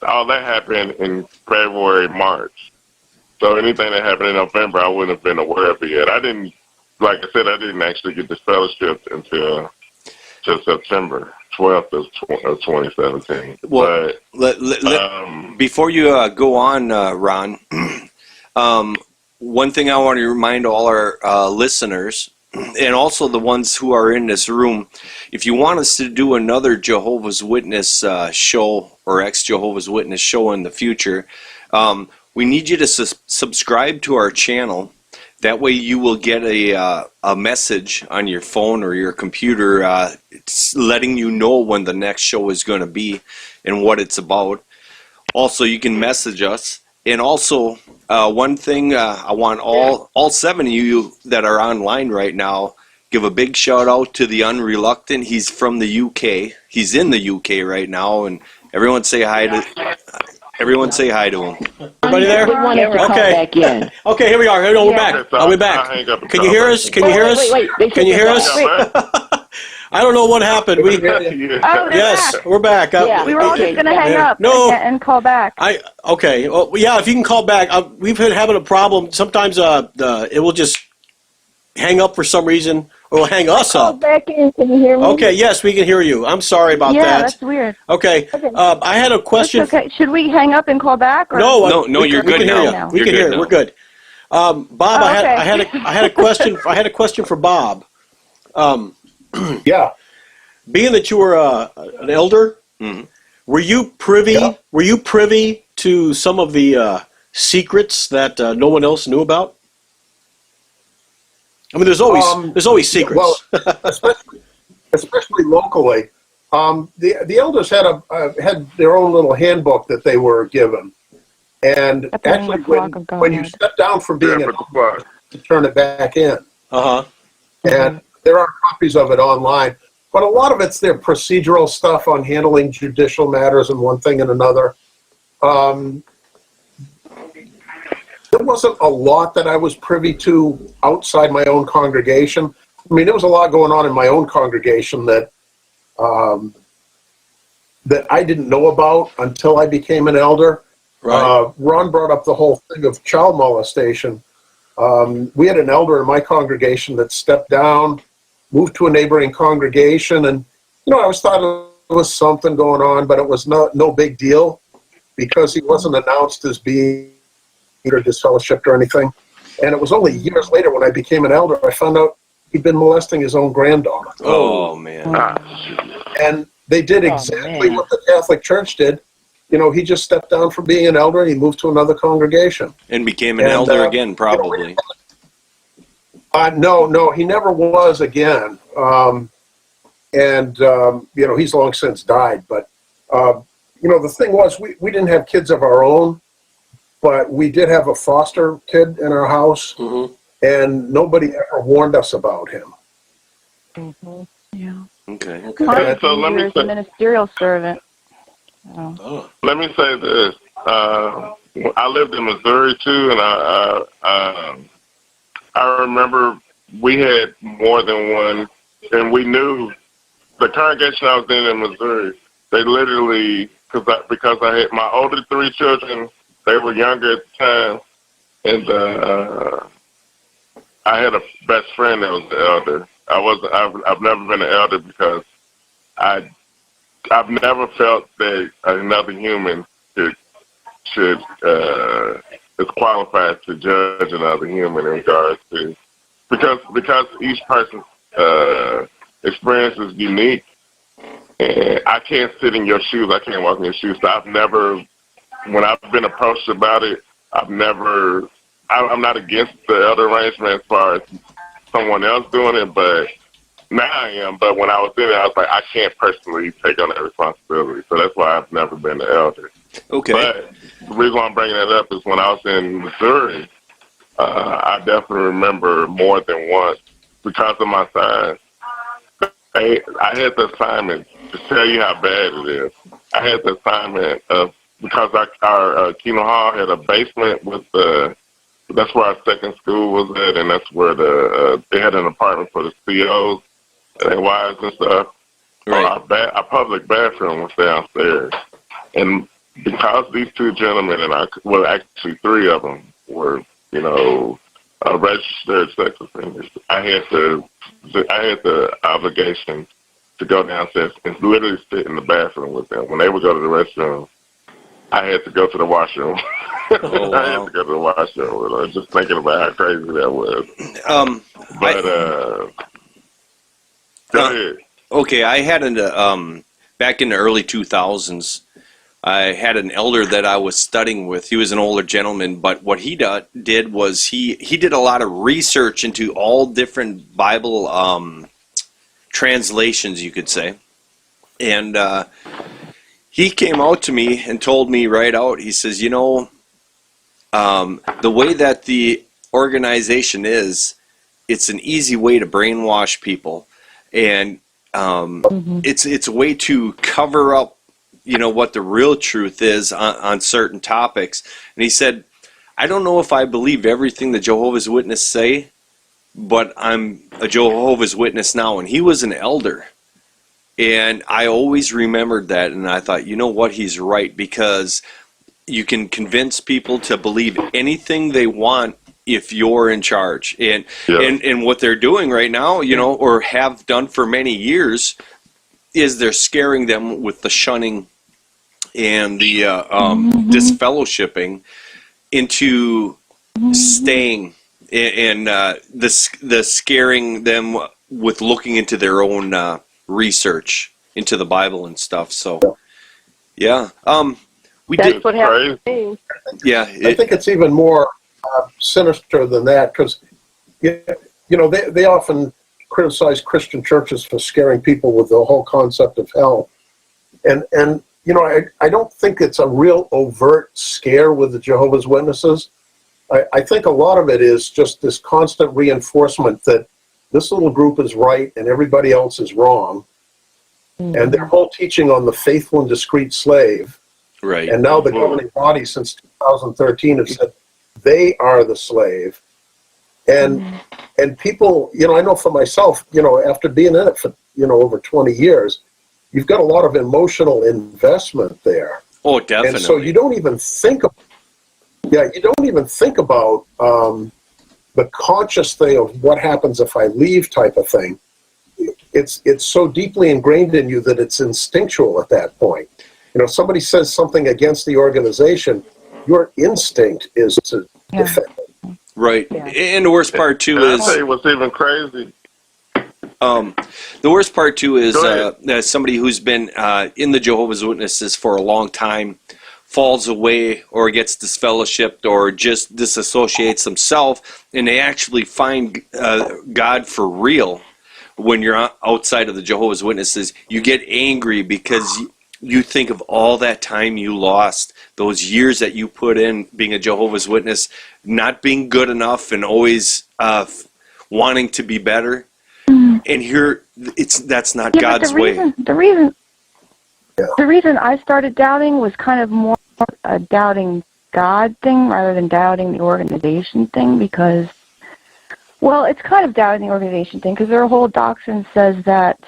all that happened in February, March. So anything that happened in November, I wouldn't have been aware of it yet. I didn't actually get this fellowship until September 12th of 2017. Well, before you go on, Ron, one thing I want to remind all our listeners, and also the ones who are in this room, if you want us to do another Jehovah's Witness show or ex-Jehovah's Witness show in the future, we need you to subscribe to our channel. That way you will get a message on your phone or your computer it's letting you know when the next show is going to be and what it's about. Also, you can message us. And also, one thing I want all 7 of you that are online right now, give a big shout out to the Unreluctant. He's from the UK. He's in the UK right now, and everyone say hi to him. Everybody there? Okay. Okay, here we are. No, we're back. So We're back. Can you hear us? Can you hear us? Can you hear us? I don't know what happened. Yes, we're back. We were all just going to hang up and call back. Okay. Well, yeah, if you can call back. We've been having a problem. Sometimes it will just hang up for some reason, or will hang us up. Call back in. Can you hear me? Okay, yes, we can hear you. I'm sorry about that. Yeah, that's weird. Okay. I had a question. That's okay. Should we hang up and call back? Or? No, you're good now. We can hear you. We're good. Bob, I had a question. I had a question for Bob. Yeah. Being that you were an elder, were you privy? Yeah. Were you privy to some of the secrets that no one else knew about? I mean, there's always secrets. Well, especially locally, the elders had their own little handbook that they were given, And Stepping actually, the flock of when you God. step down from being Yeah, an but the flock. to turn it back in. Uh huh. And there are copies of it online. But a lot of it's their procedural stuff on handling judicial matters and one thing and another. There wasn't a lot that I was privy to outside my own congregation. I mean, there was a lot going on in my own congregation that that I didn't know about until I became an elder. Right. Ron brought up the whole thing of child molestation. We had an elder in my congregation that stepped down, moved to a neighboring congregation, and I always thought it was something going on, but it was no big deal because he wasn't announced as being either disfellowshipped or anything. And it was only years later when I became an elder, I found out he'd been molesting his own granddaughter. Oh man. And they did exactly what the Catholic Church did. He just stepped down from being an elder and he moved to another congregation. And became an elder again, probably. No, he never was again. He's long since died. But, the thing was, we didn't have kids of our own, but we did have a foster kid in our house, and nobody ever warned us about him. Yeah. Okay. Okay, so let me He was a say, ministerial servant. Oh. let me say this. I lived in Missouri too, and I remember we had more than one, and we knew the congregation I was in Missouri. They literally, because I had my older three children, they were younger at the time, and I had a best friend that was the elder. I've never been an elder because I've never felt that another human should is qualified to judge another human in regards to because each person's experience is unique, and I can't sit in your shoes. I can't walk in your shoes. So when I've been approached about it, I'm not against the elder arrangement as far as someone else doing it, but now I am. But when I was in it, I was like, I can't personally take on that responsibility. So that's why I've never been an elder. Okay. But the reason why I'm bringing that up is when I was in Missouri, I definitely remember more than once because of my size. I had the assignment to tell you how bad it is. I had the assignment of because our Keno Hall had a basement with that's where our second school was at, and that's where they had an apartment for the COs and their wives and stuff. Right. Our public bathroom was downstairs, and because these two gentlemen actually three of them were, registered sex offenders, I had the obligation to go downstairs and literally sit in the bathroom with them. When they would go to the restroom, I had to go to the washroom. Oh, wow. I had to go to the washroom. Just thinking about how crazy that was. Go ahead. Okay, I had back in the early 2000s, I had an elder that I was studying with. He was an older gentleman, but what he did was he did a lot of research into all different Bible translations, you could say. And he came out to me and told me right out, he says, the way that the organization is, it's an easy way to brainwash people. And it's a way to cover up what the real truth is on certain topics. And he said, I don't know if I believe everything the Jehovah's Witnesses say, but I'm a Jehovah's Witness now. And he was an elder. And I always remembered that, and I thought, what, he's right, because you can convince people to believe anything they want if you're in charge. And what they're doing right now, or have done for many years, is they're scaring them with the shunning and the disfellowshipping into staying, and the scaring them with looking into their own research into the Bible and stuff. So, yeah, That's what happened to me. Yeah, I think it's even more sinister than that because, they often criticize Christian churches for scaring people with the whole concept of hell. And I don't think it's a real overt scare with the Jehovah's Witnesses. I think a lot of it is just this constant reinforcement that this little group is right and everybody else is wrong. Mm-hmm. And their whole teaching on the faithful and discreet slave. Right. And now the governing body since 2013 have said they are the slave. And people, I know for myself, after being in it for, over 20 years, you've got a lot of emotional investment there. Oh, definitely. And so you don't even think about the conscious thing of what happens if I leave type of thing. It's so deeply ingrained in you that it's instinctual at that point. Somebody says something against the organization, your instinct is to defend it. Right. Yeah. And the worst part, too, is... I'll tell you what's even crazy. The worst part, too, is as somebody who's been in the Jehovah's Witnesses for a long time falls away or gets disfellowshipped or just disassociates himself, and they actually find God for real when you're outside of the Jehovah's Witnesses, you get angry because you think of all that time you lost, those years that you put in being a Jehovah's Witness, not being good enough and always wanting to be better. And here, that's not God's way. The reason I started doubting was kind of more a doubting God thing rather than doubting the organization thing because, well, it's kind of doubting the organization thing because their whole doctrine says that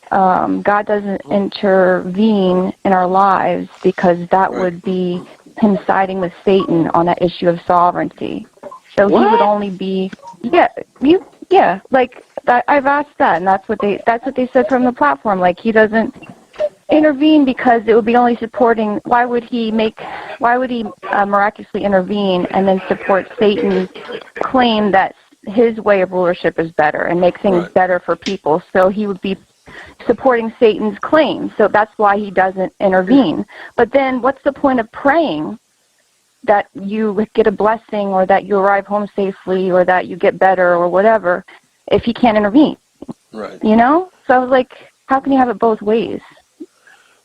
God doesn't intervene in our lives because that would be him siding with Satan on that issue of sovereignty. So he would only be, I've asked that, and that's what they said from the platform. Like, he doesn't intervene because it would be only supporting. Why would he miraculously intervene and then support Satan's claim that his way of rulership is better and make things better for people? So he would be supporting Satan's claim. So that's why he doesn't intervene. But then what's the point of praying that you get a blessing or that you arrive home safely or that you get better or whatever if he can't intervene? Right. So I was like, how can you have it both ways?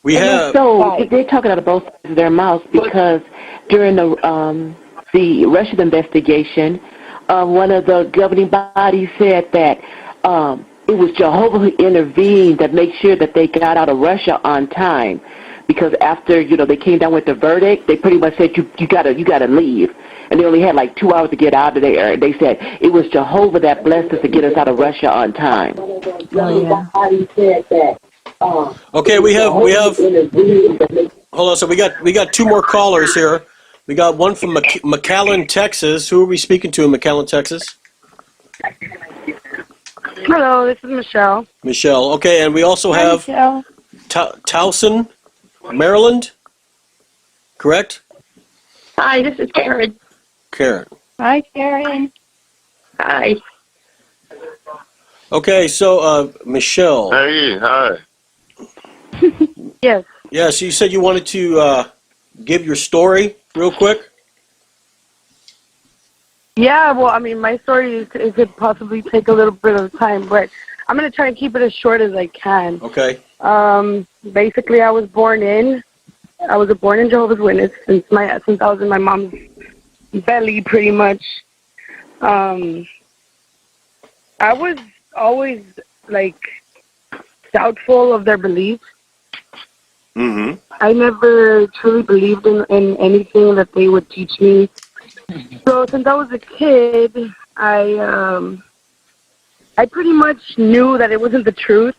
So they're talking out of both sides of their mouths because during the Russian investigation, one of the governing bodies said that it was Jehovah who intervened to make sure that they got out of Russia on time. Because after, they came down with the verdict, they pretty much said, you gotta leave. And they only had like 2 hours to get out of there. They said, it was Jehovah that blessed us to get us out of Russia on time. Okay, we have, hold on, so we got 2 more callers here. We got one from McAllen, Texas. Who are we speaking to in McAllen, Texas? Hello, this is Michelle. Michelle, okay, and we also have Towson, Maryland, correct? Hi, this is Karen. Karen. Hi, Karen. Hi. Okay, so Michelle. Hey, hi. Yes. Yeah, so you said you wanted to give your story real quick? Yeah, well, I mean, my story it could possibly take a little bit of time, but I'm going to try and keep it as short as I can. Okay. Basically, I was born in Jehovah's Witness since I was in my mom's belly, pretty much. I was always, doubtful of their beliefs. Mm-hmm. I never truly believed in anything that they would teach me. So since I was a kid, I pretty much knew that it wasn't the truth,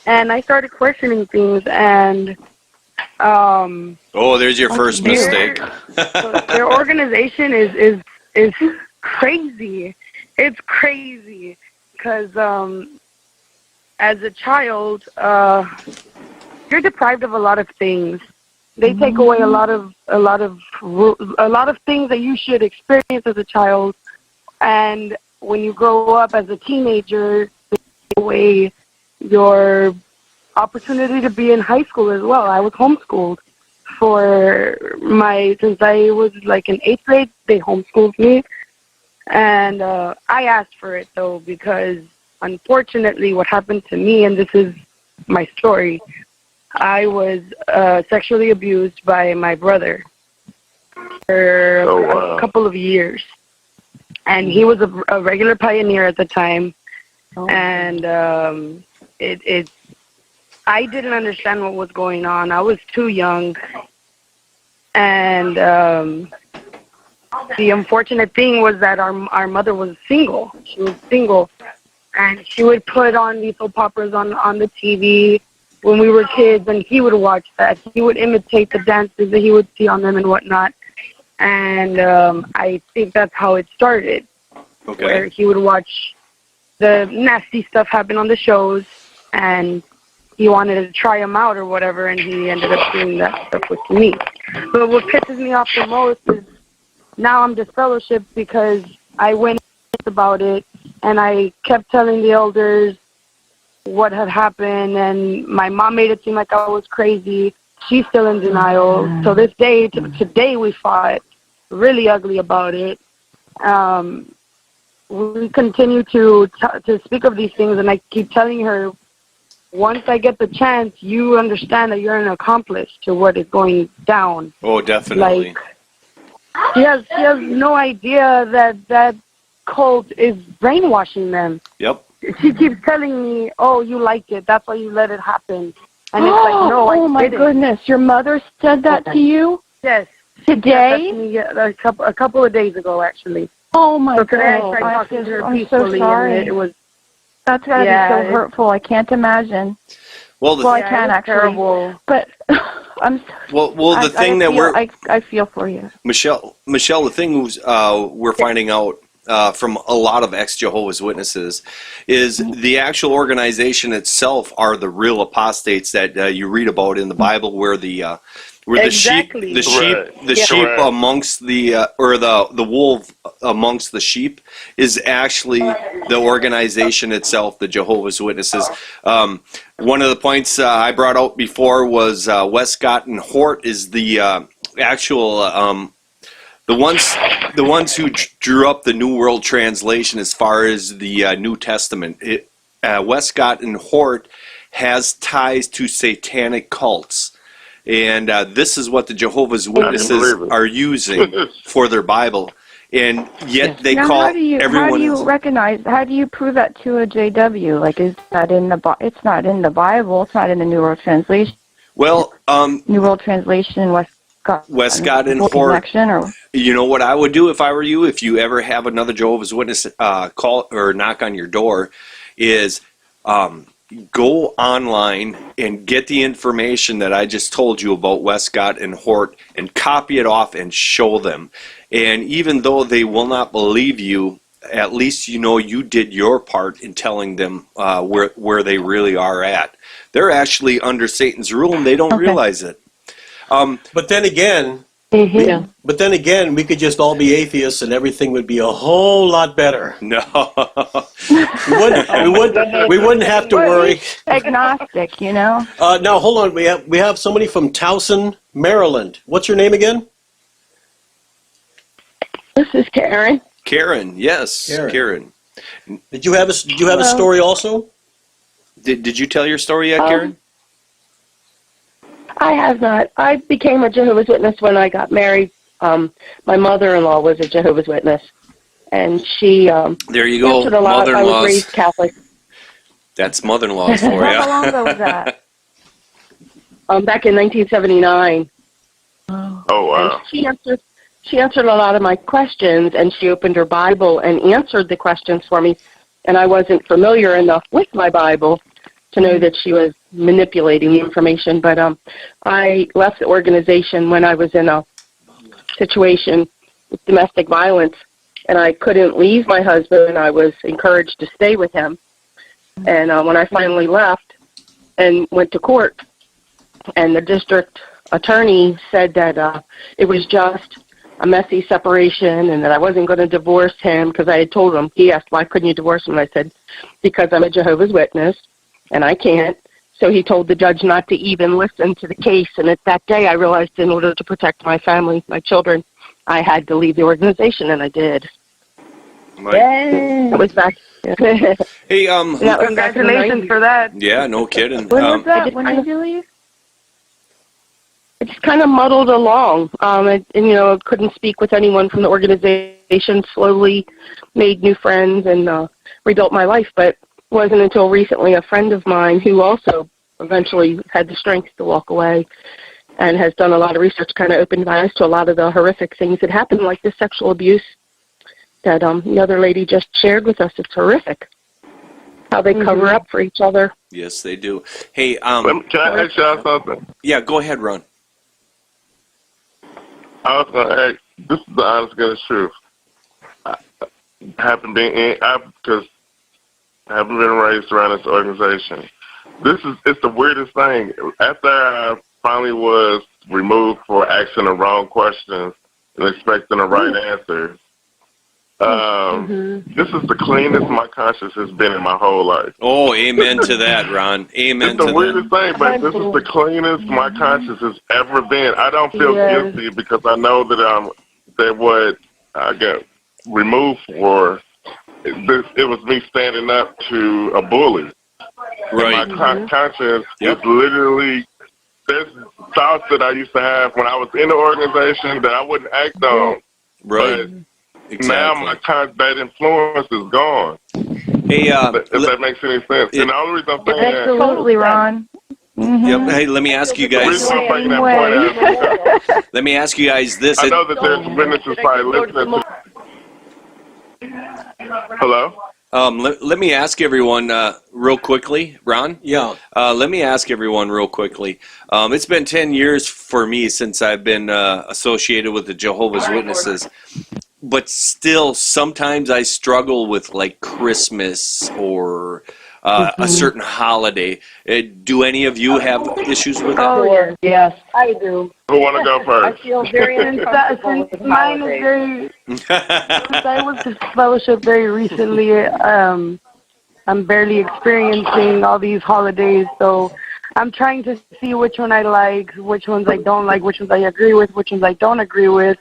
and I started questioning things. And there's your first mistake. Their organization is crazy. It's crazy because as a child, you're deprived of a lot of things. They take away a lot of things that you should experience as a child, and when you grow up as a teenager, they take away your opportunity to be in high school as well. I was homeschooled since I was in 8th grade. They homeschooled me, and I asked for it though because unfortunately, what happened to me, and this is my story. I was sexually abused by my brother for a couple of years. And he was a regular pioneer at the time. And I didn't understand what was going on. I was too young. And the unfortunate thing was that our mother was single. She was single. And she would put on these soap operas on the TV when we were kids, and he would watch that. He would imitate the dances that he would see on them and whatnot. And I think that's how it started, where he would watch the nasty stuff happen on the shows, and he wanted to try them out or whatever, and he ended up doing that stuff with me. But what pisses me off the most is now I'm disfellowshipped because I went about it, and I kept telling the elders what had happened, and my mom made it seem like I was crazy. She's still in denial. So this day, today we fought really ugly about it. We continue to speak of these things, and I keep telling her, once I get the chance, you understand that you're an accomplice to what is going down. Oh, definitely. Like, she has no idea that cult is brainwashing them. Yep. She keeps telling me, "Oh, you like it. That's why you let it happen." And it's like, no, I didn't. Oh my goodness! Your mother said that to you? Yes. Today? Yes, a couple of days ago, actually. Oh my God! Today I tried talking to her peacefully, so sorry. and it was. That's gotta be so hurtful. I can't imagine. Well, I can actually. Terrible. But I'm. Well, the thing that I feel for you, Michelle. The thing we're finding out from a lot of ex-Jehovah's Witnesses is the actual organization itself are the real apostates that you read about in the Bible, where the sheep amongst the wolf amongst the sheep is actually the organization itself, the Jehovah's Witnesses. One of the points I brought out before was Westcott and Hort is the actual the ones who drew up the New World Translation as far as the New Testament. Westcott and Hort has ties to satanic cults. And this is what the Jehovah's Witnesses are using for their Bible. And yet they call everyone... How do you prove that to a JW? Like, is that in the... It's not in the Bible. It's not in the New World Translation. Well, New World Translation, Westcott and Hort. You know what I would do if I were you, if you ever have another Jehovah's Witness call or knock on your door, is... go online and get the information that I just told you about Westcott and Hort and copy it off and show them. And even though they will not believe you, at least you know you did your part in telling them where they really are at. They're actually under Satan's rule and they don't realize it. But then again, we could just all be atheists and everything would be a whole lot better. No, we wouldn't have to worry. Agnostic, you know. Now hold on, we have somebody from Towson, Maryland. What's your name again? This is Karen. Karen, yes, Karen. Did you have a story also? Did you tell your story yet, Karen? I have not. I became a Jehovah's Witness when I got married. My mother-in-law was a Jehovah's Witness, and she there you go, mother-in-law. I was raised Catholic. That's mother-in-laws for you. How long ago was that? Back in 1979. Oh wow! And she answered a lot of my questions, and she opened her Bible and answered the questions for me. And I wasn't familiar enough with my Bible to know that she was manipulating the information. But I left the organization when I was in a situation with domestic violence, and I couldn't leave my husband. I was encouraged to stay with him. And when I finally left and went to court, and the district attorney said that it was just a messy separation and that I wasn't going to divorce him because I had told him. He asked, why couldn't you divorce him? And I said, because I'm a Jehovah's Witness, and I can't. So he told the judge not to even listen to the case. And at that day, I realized in order to protect my family, my children, I had to leave the organization, and I did. Yay! I was back. Hey, congratulations for that. Yeah, no kidding. When was that? When did you leave? it just kind of muddled along. And couldn't speak with anyone from the organization. Slowly made new friends and rebuilt my life. But it wasn't until recently a friend of mine who also eventually had the strength to walk away and has done a lot of research, kind of opened my eyes to a lot of the horrific things that happen, like the sexual abuse that the other lady just shared with us. It's horrific how they cover up for each other. Yes, they do. Hey, can I ask y'all something? Yeah, go ahead, Ron. I was going to ask, this is the honest goodness truth. I haven't been raised around this organization. It's the weirdest thing. After I finally was removed for asking the wrong questions and expecting the right answers, this is the cleanest my conscience has been in my whole life. Oh, amen to that, Ron. Amen to that. It's the weirdest thing, but this is the cleanest my conscience has ever been. I don't feel guilty because I know that what I got removed for, it was me standing up to a bully. Right. And my conscience is literally, there's thoughts that I used to have when I was in the organization that I wouldn't act on. Right. But now that influence is gone. Hey, if that makes any sense. And the only reason I'm saying that. Absolutely, Ron. Yep. Hey, let me ask you guys. Let me ask you guys this. I know that there's witnesses probably listening to. Hello? Let me ask everyone real quickly, Ron. Yeah. Let me ask everyone real quickly. It's been 10 years for me since I've been associated with the Jehovah's Witnesses. But still, sometimes I struggle with like Christmas or a certain holiday. Do any of you have issues with that? Oh, yes, I do. Who want to go first? I feel very uncomfortable with mine is very. Since I was to fellowship very recently, I'm barely experiencing all these holidays, so I'm trying to see which one I like, which ones I don't like, which ones I agree with, which ones I don't agree with.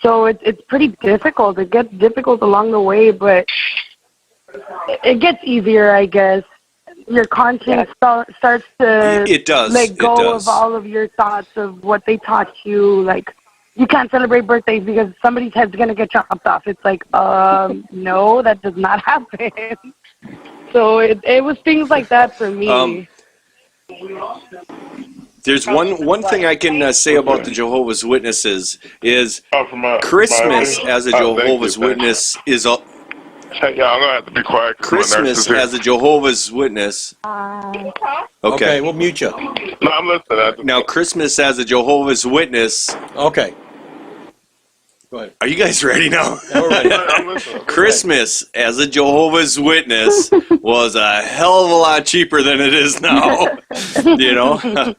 So it's pretty difficult. It gets difficult along the way, but it gets easier, I guess. Your conscience starts to let go of all of your thoughts of what they taught you. Like, you can't celebrate birthdays because somebody's head's going to get chopped off. It's like, no, that does not happen. So it was things like that for me. There's one thing I can say about the Jehovah's Witnesses is Christmas as a Jehovah's Witness is a... Hey, y'all, I'm going to have to be quiet. Christmas as a Jehovah's Witness... Okay, we'll mute you. No, I'm listening. Now, Christmas as a Jehovah's Witness... Okay. Go ahead. Are you guys ready now? Yeah, we're ready. Christmas as a Jehovah's Witness was a hell of a lot cheaper than it is now. You know?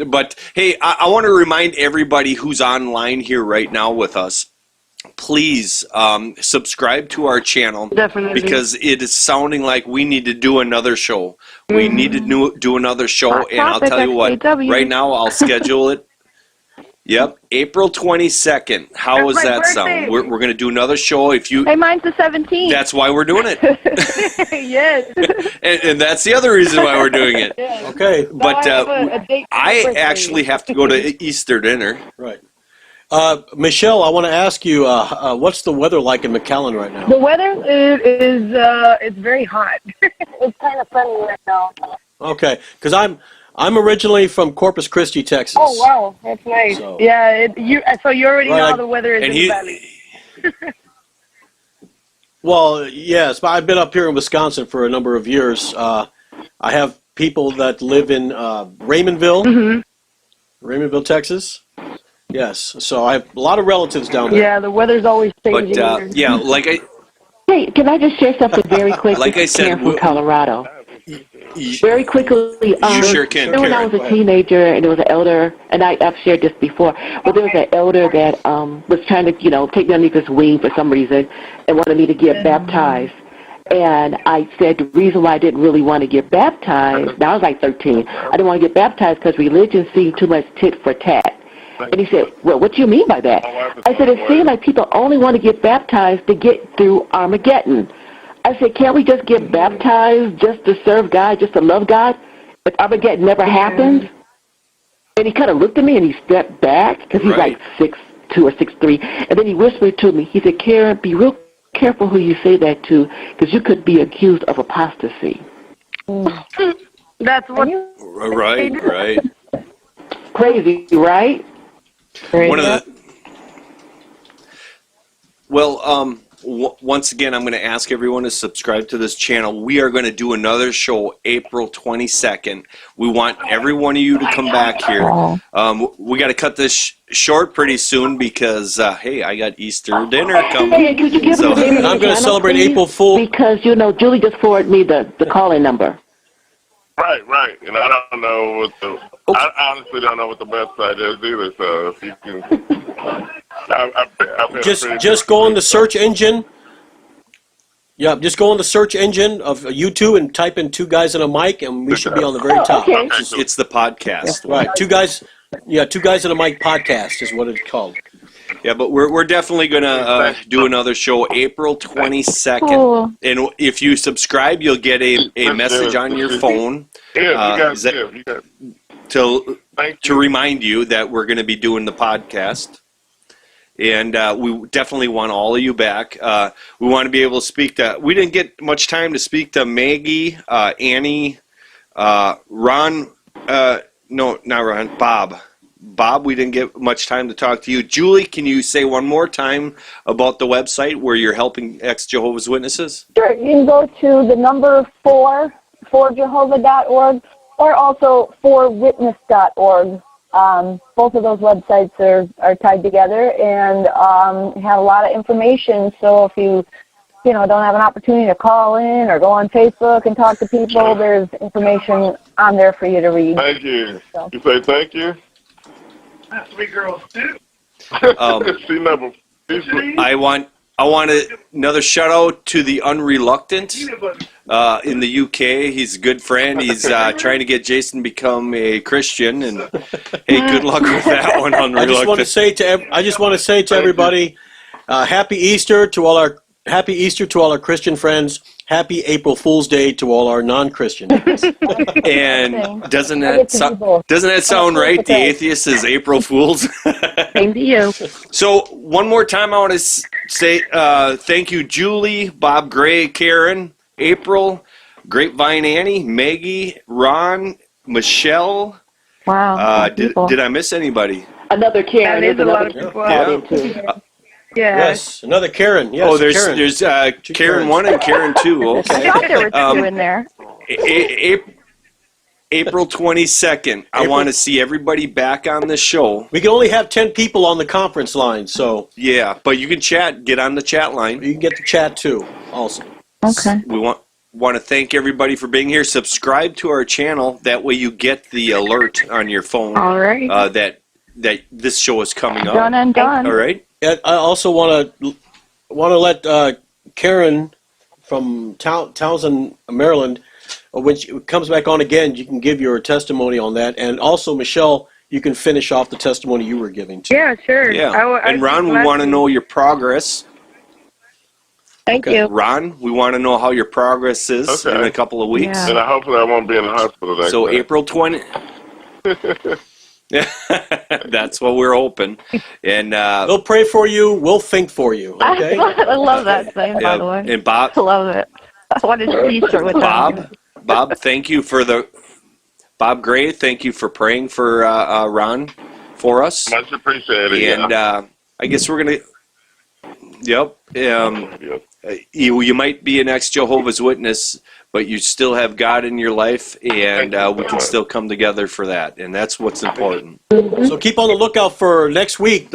But, hey, I want to remind everybody who's online here right now with us, please subscribe to our channel. Definitely. Because it is sounding like we need to do another show. We need to do another show, and I'll tell you what, right now I'll schedule it. Yep, April 22nd. How does that sound? We're going to do another show. Hey, mine's the 17th. That's why we're doing it. Yes. And that's the other reason why we're doing it. Yeah. Okay. But I actually have to go to Easter dinner. Right. Michelle, I want to ask you, what's the weather like in McAllen right now? The weather is it's very hot. It's kind of sunny right now. Okay, because I'm originally from Corpus Christi, Texas. Oh wow, that's nice. So, yeah, so you already know how the weather is in the valley. Well, yes, but I've been up here in Wisconsin for a number of years. I have people that live in Raymondville, Raymondville, Texas. Yes, so I have a lot of relatives down there. Yeah, the weather's always changing. But yeah, like Hey, can I just share something very quick? Like I said, from Colorado. Very quickly. You sure can. When I was a teenager, and there was an elder, and I've shared this before, but there was an elder that was trying to, take me underneath his wing for some reason, and wanted me to get baptized. And I said the reason why I didn't really want to get baptized, now I was like 13, I didn't want to get baptized because religion seemed too much tit for tat. And he said, well, what do you mean by that? I said, it seems like people only want to get baptized to get through Armageddon. I said, can't we just get baptized just to serve God, just to love God? If Armageddon never happens? And he kind of looked at me and he stepped back because he's like 6'2" or 6'3", and then he whispered to me. He said, "Karen, be real careful who you say that to, because you could be accused of apostasy." That's what. Right. Crazy, right? One of the once again, I'm going to ask everyone to subscribe to this channel. We are going to do another show April 22nd. We want every one of you to come back here. We got to cut this short pretty soon because, hey, I got Easter dinner coming. Hey, could you give me the name of the I'm going to channel, celebrate please? April Fool. Because, Julie just forwarded me the call-in number. Right. And I don't know what I honestly don't know what the website is either. So if you can, Just go on the search engine. Yeah, just go on the search engine of YouTube and type in Two Guys and a Mic, and we should be on the very top. Okay. It's the podcast. Right, Two Guys and a Mic podcast is what it's called. Yeah, but we're definitely going to do another show April 22nd. Cool. And if you subscribe, you'll get a message on your phone to remind you that we're going to be doing the podcast. And we definitely want all of you back. We want to be able to speak to... We didn't get much time to speak to Maggie, Annie, Ron... no, not Ron, Bob. Bob, we didn't get much time to talk to you. Julie, can you say one more time about the website where you're helping Ex-Jehovah's Witnesses? Sure. You can go to the number 4jehovah.org, or also 4witness.org. Both of those websites are tied together and have a lot of information. So if you don't have an opportunity to call in or go on Facebook and talk to people, there's information on there for you to read. Thank you. So. You say thank you? That's three girls too. I want another shout out to the Unreluctant in the UK. He's a good friend. He's trying to get Jason to become a Christian, and hey, good luck with that one. Unreluctant. I just want to say to everybody, Happy Easter to all our Christian friends. Happy April Fool's Day to all our non-Christian friends. And doesn't that sound right? The atheist is April Fools. Same to you. So one more time, I want to say thank you, Julie, Bob Gray, Karen, April, Grapevine Annie, Maggie, Ron, Michelle. Wow. Did I miss anybody? Another Karen. That is a lot of people. Yes, another Karen. Yes, Oh, there's Two Karen Karens. 1 and Karen 2. Okay. I thought there were two in there. April 22nd. I want to see everybody back on the show. We can only have 10 people on the conference line, so Yeah, but you can chat. Get on the chat line. you can get to chat too. Also, Okay. We want to thank everybody for being here. Subscribe to our channel. That way you get the alert on your phone All right. that this show is coming up. Done and done. All right. and I also want to let Karen from Townsend, Maryland, when she comes back on again, you can give your testimony on that, and also Michelle, you can finish off the testimony you were giving too. Yeah, sure. Yeah. And Ron, we want to know your progress. Thank you. Ron, we want to know how your progress is in a couple of weeks. Yeah. And I hopefully I won't be in the hospital next So time. April 20. That's what we're hoping. And We'll pray for you. We'll think for you. Okay. I love that saying, by the way. And Bob, I love it. I wanted to Easter with Bob, thank you for Bob Gray. Thank you for praying for Ron for us. Much appreciated. And I guess we're gonna. Yep. You might be an ex-Jehovah's Witness, but you still have God in your life, and we can still come together for that, and that's what's important. So keep on the lookout for next week.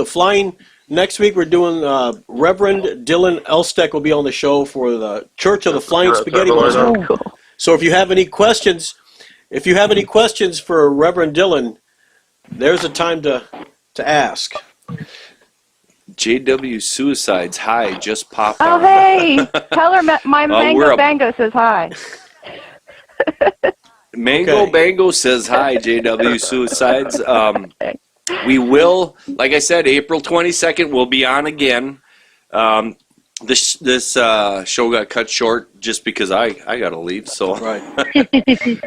Next week we're doing Reverend Dylan Elsteck will be on the show for the Church of the Flying Spaghetti Monster. Oh, cool. So if you have any questions for Reverend Dylan, there's a time to ask. JW Suicides, hi, just popped Oh, on. hey. Tell her my we're Mango a- Bango says hi. Mango Okay. Bango says hi, JW Suicides. We will, like I said, April 22nd, we'll be on again. This show got cut short just because I got to leave. So Right.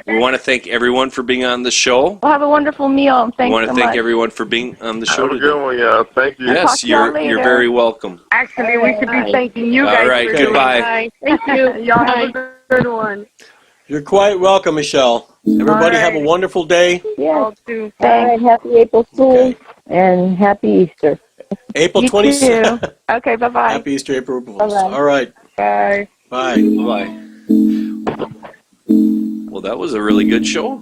we want to thank everyone for being on the show. Well, have a wonderful meal. And We thanks want so to thank much. everyone for being on the show Have a today. good one, y'all. Thank you. Talk Yes, to y'all you're later. very welcome. Actually, we should be thanking you All guys. right, for doing goodbye. it. Thank you. Y'all have a good one. You're quite welcome, Michelle. Everybody have a right. wonderful day. Yes. All too. All right. Happy April Fool's and happy Easter. April You 26th. too. Okay, bye-bye. Happy Easter, April Fools. Bye-bye. All right. Bye. Bye. Bye. Well, that was a really good show.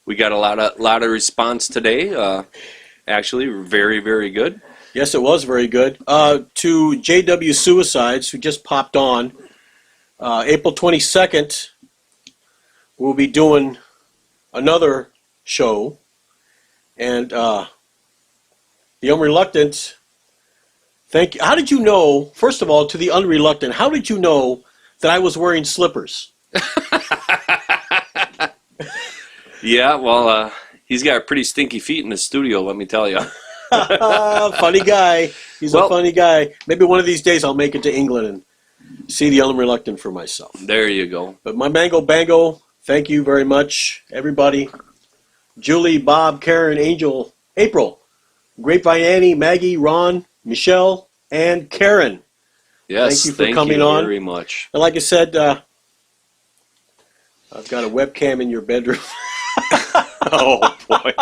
We got a lot of response today. Actually, very, very good. Yes, it was very good. To JW Suicides, who just popped on, April 22nd, we'll be doing another show. And the Unreluctant, thank you. How did you know, first of all, to the Unreluctant, how did you know that I was wearing slippers? Yeah, well, he's got pretty stinky feet in the studio, let me tell you. Funny guy. He's a funny guy. Maybe one of these days I'll make it to England and see the Unreluctant for myself. There you go. But my Mango Bango, thank you very much, everybody. Julie, Bob, Karen, Angel, April, Grapevine Annie, Maggie, Ron, Michelle, and Karen. Yes, thank you for coming on very much. And like I said, I've got a webcam in your bedroom. Oh, boy.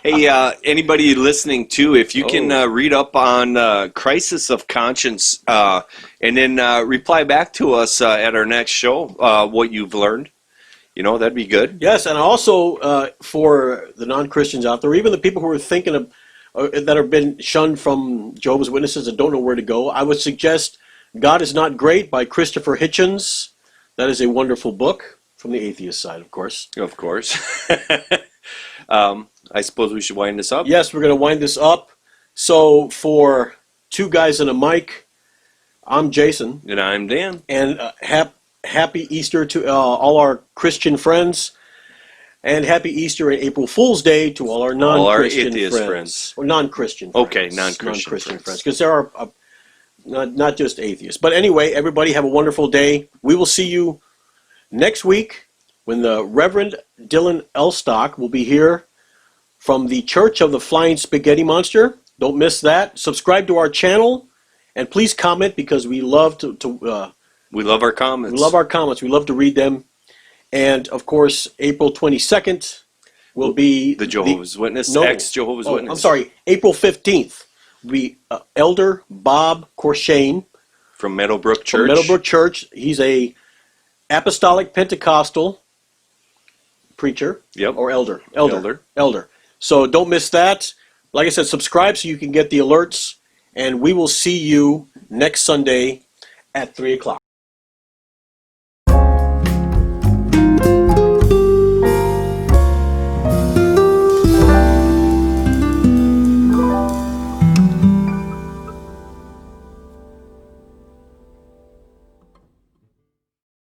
Hey, anybody listening, too, if you can read up on Crisis of Conscience and then reply back to us at our next show what you've learned, that'd be good. Yes, and also for the non-Christians out there, even the people who are thinking of, that have been shunned from Jehovah's Witnesses and don't know where to go, I would suggest God is Not Great by Christopher Hitchens. That is a wonderful book from the atheist side, of course. Of course. I suppose we should wind this up? Yes, we're going to wind this up. So for Two Guys and a Mic, I'm Jason. And I'm Dan. And happy Easter to all our Christian friends. And happy Easter and April Fool's Day to all our non-Christian friends. Or non-Christian friends. Okay, non-Christian friends. Because there are not just atheists. But anyway, everybody have a wonderful day. We will see you next week when the Reverend Dylan Elstock will be here from the Church of the Flying Spaghetti Monster. Don't miss that. Subscribe to our channel. And please comment because we love we love our comments. We love our comments. We love to read them. And, of course, April 22nd will be the Jehovah's Witness, ex-Jehovah's Witness. I'm sorry, April 15th will be Elder Bob Corshane. From Meadowbrook Church. From Meadowbrook Church. He's a apostolic Pentecostal preacher. Yep. Or elder. Elder. So don't miss that. Like I said, subscribe so you can get the alerts. And we will see you next Sunday at 3 o'clock.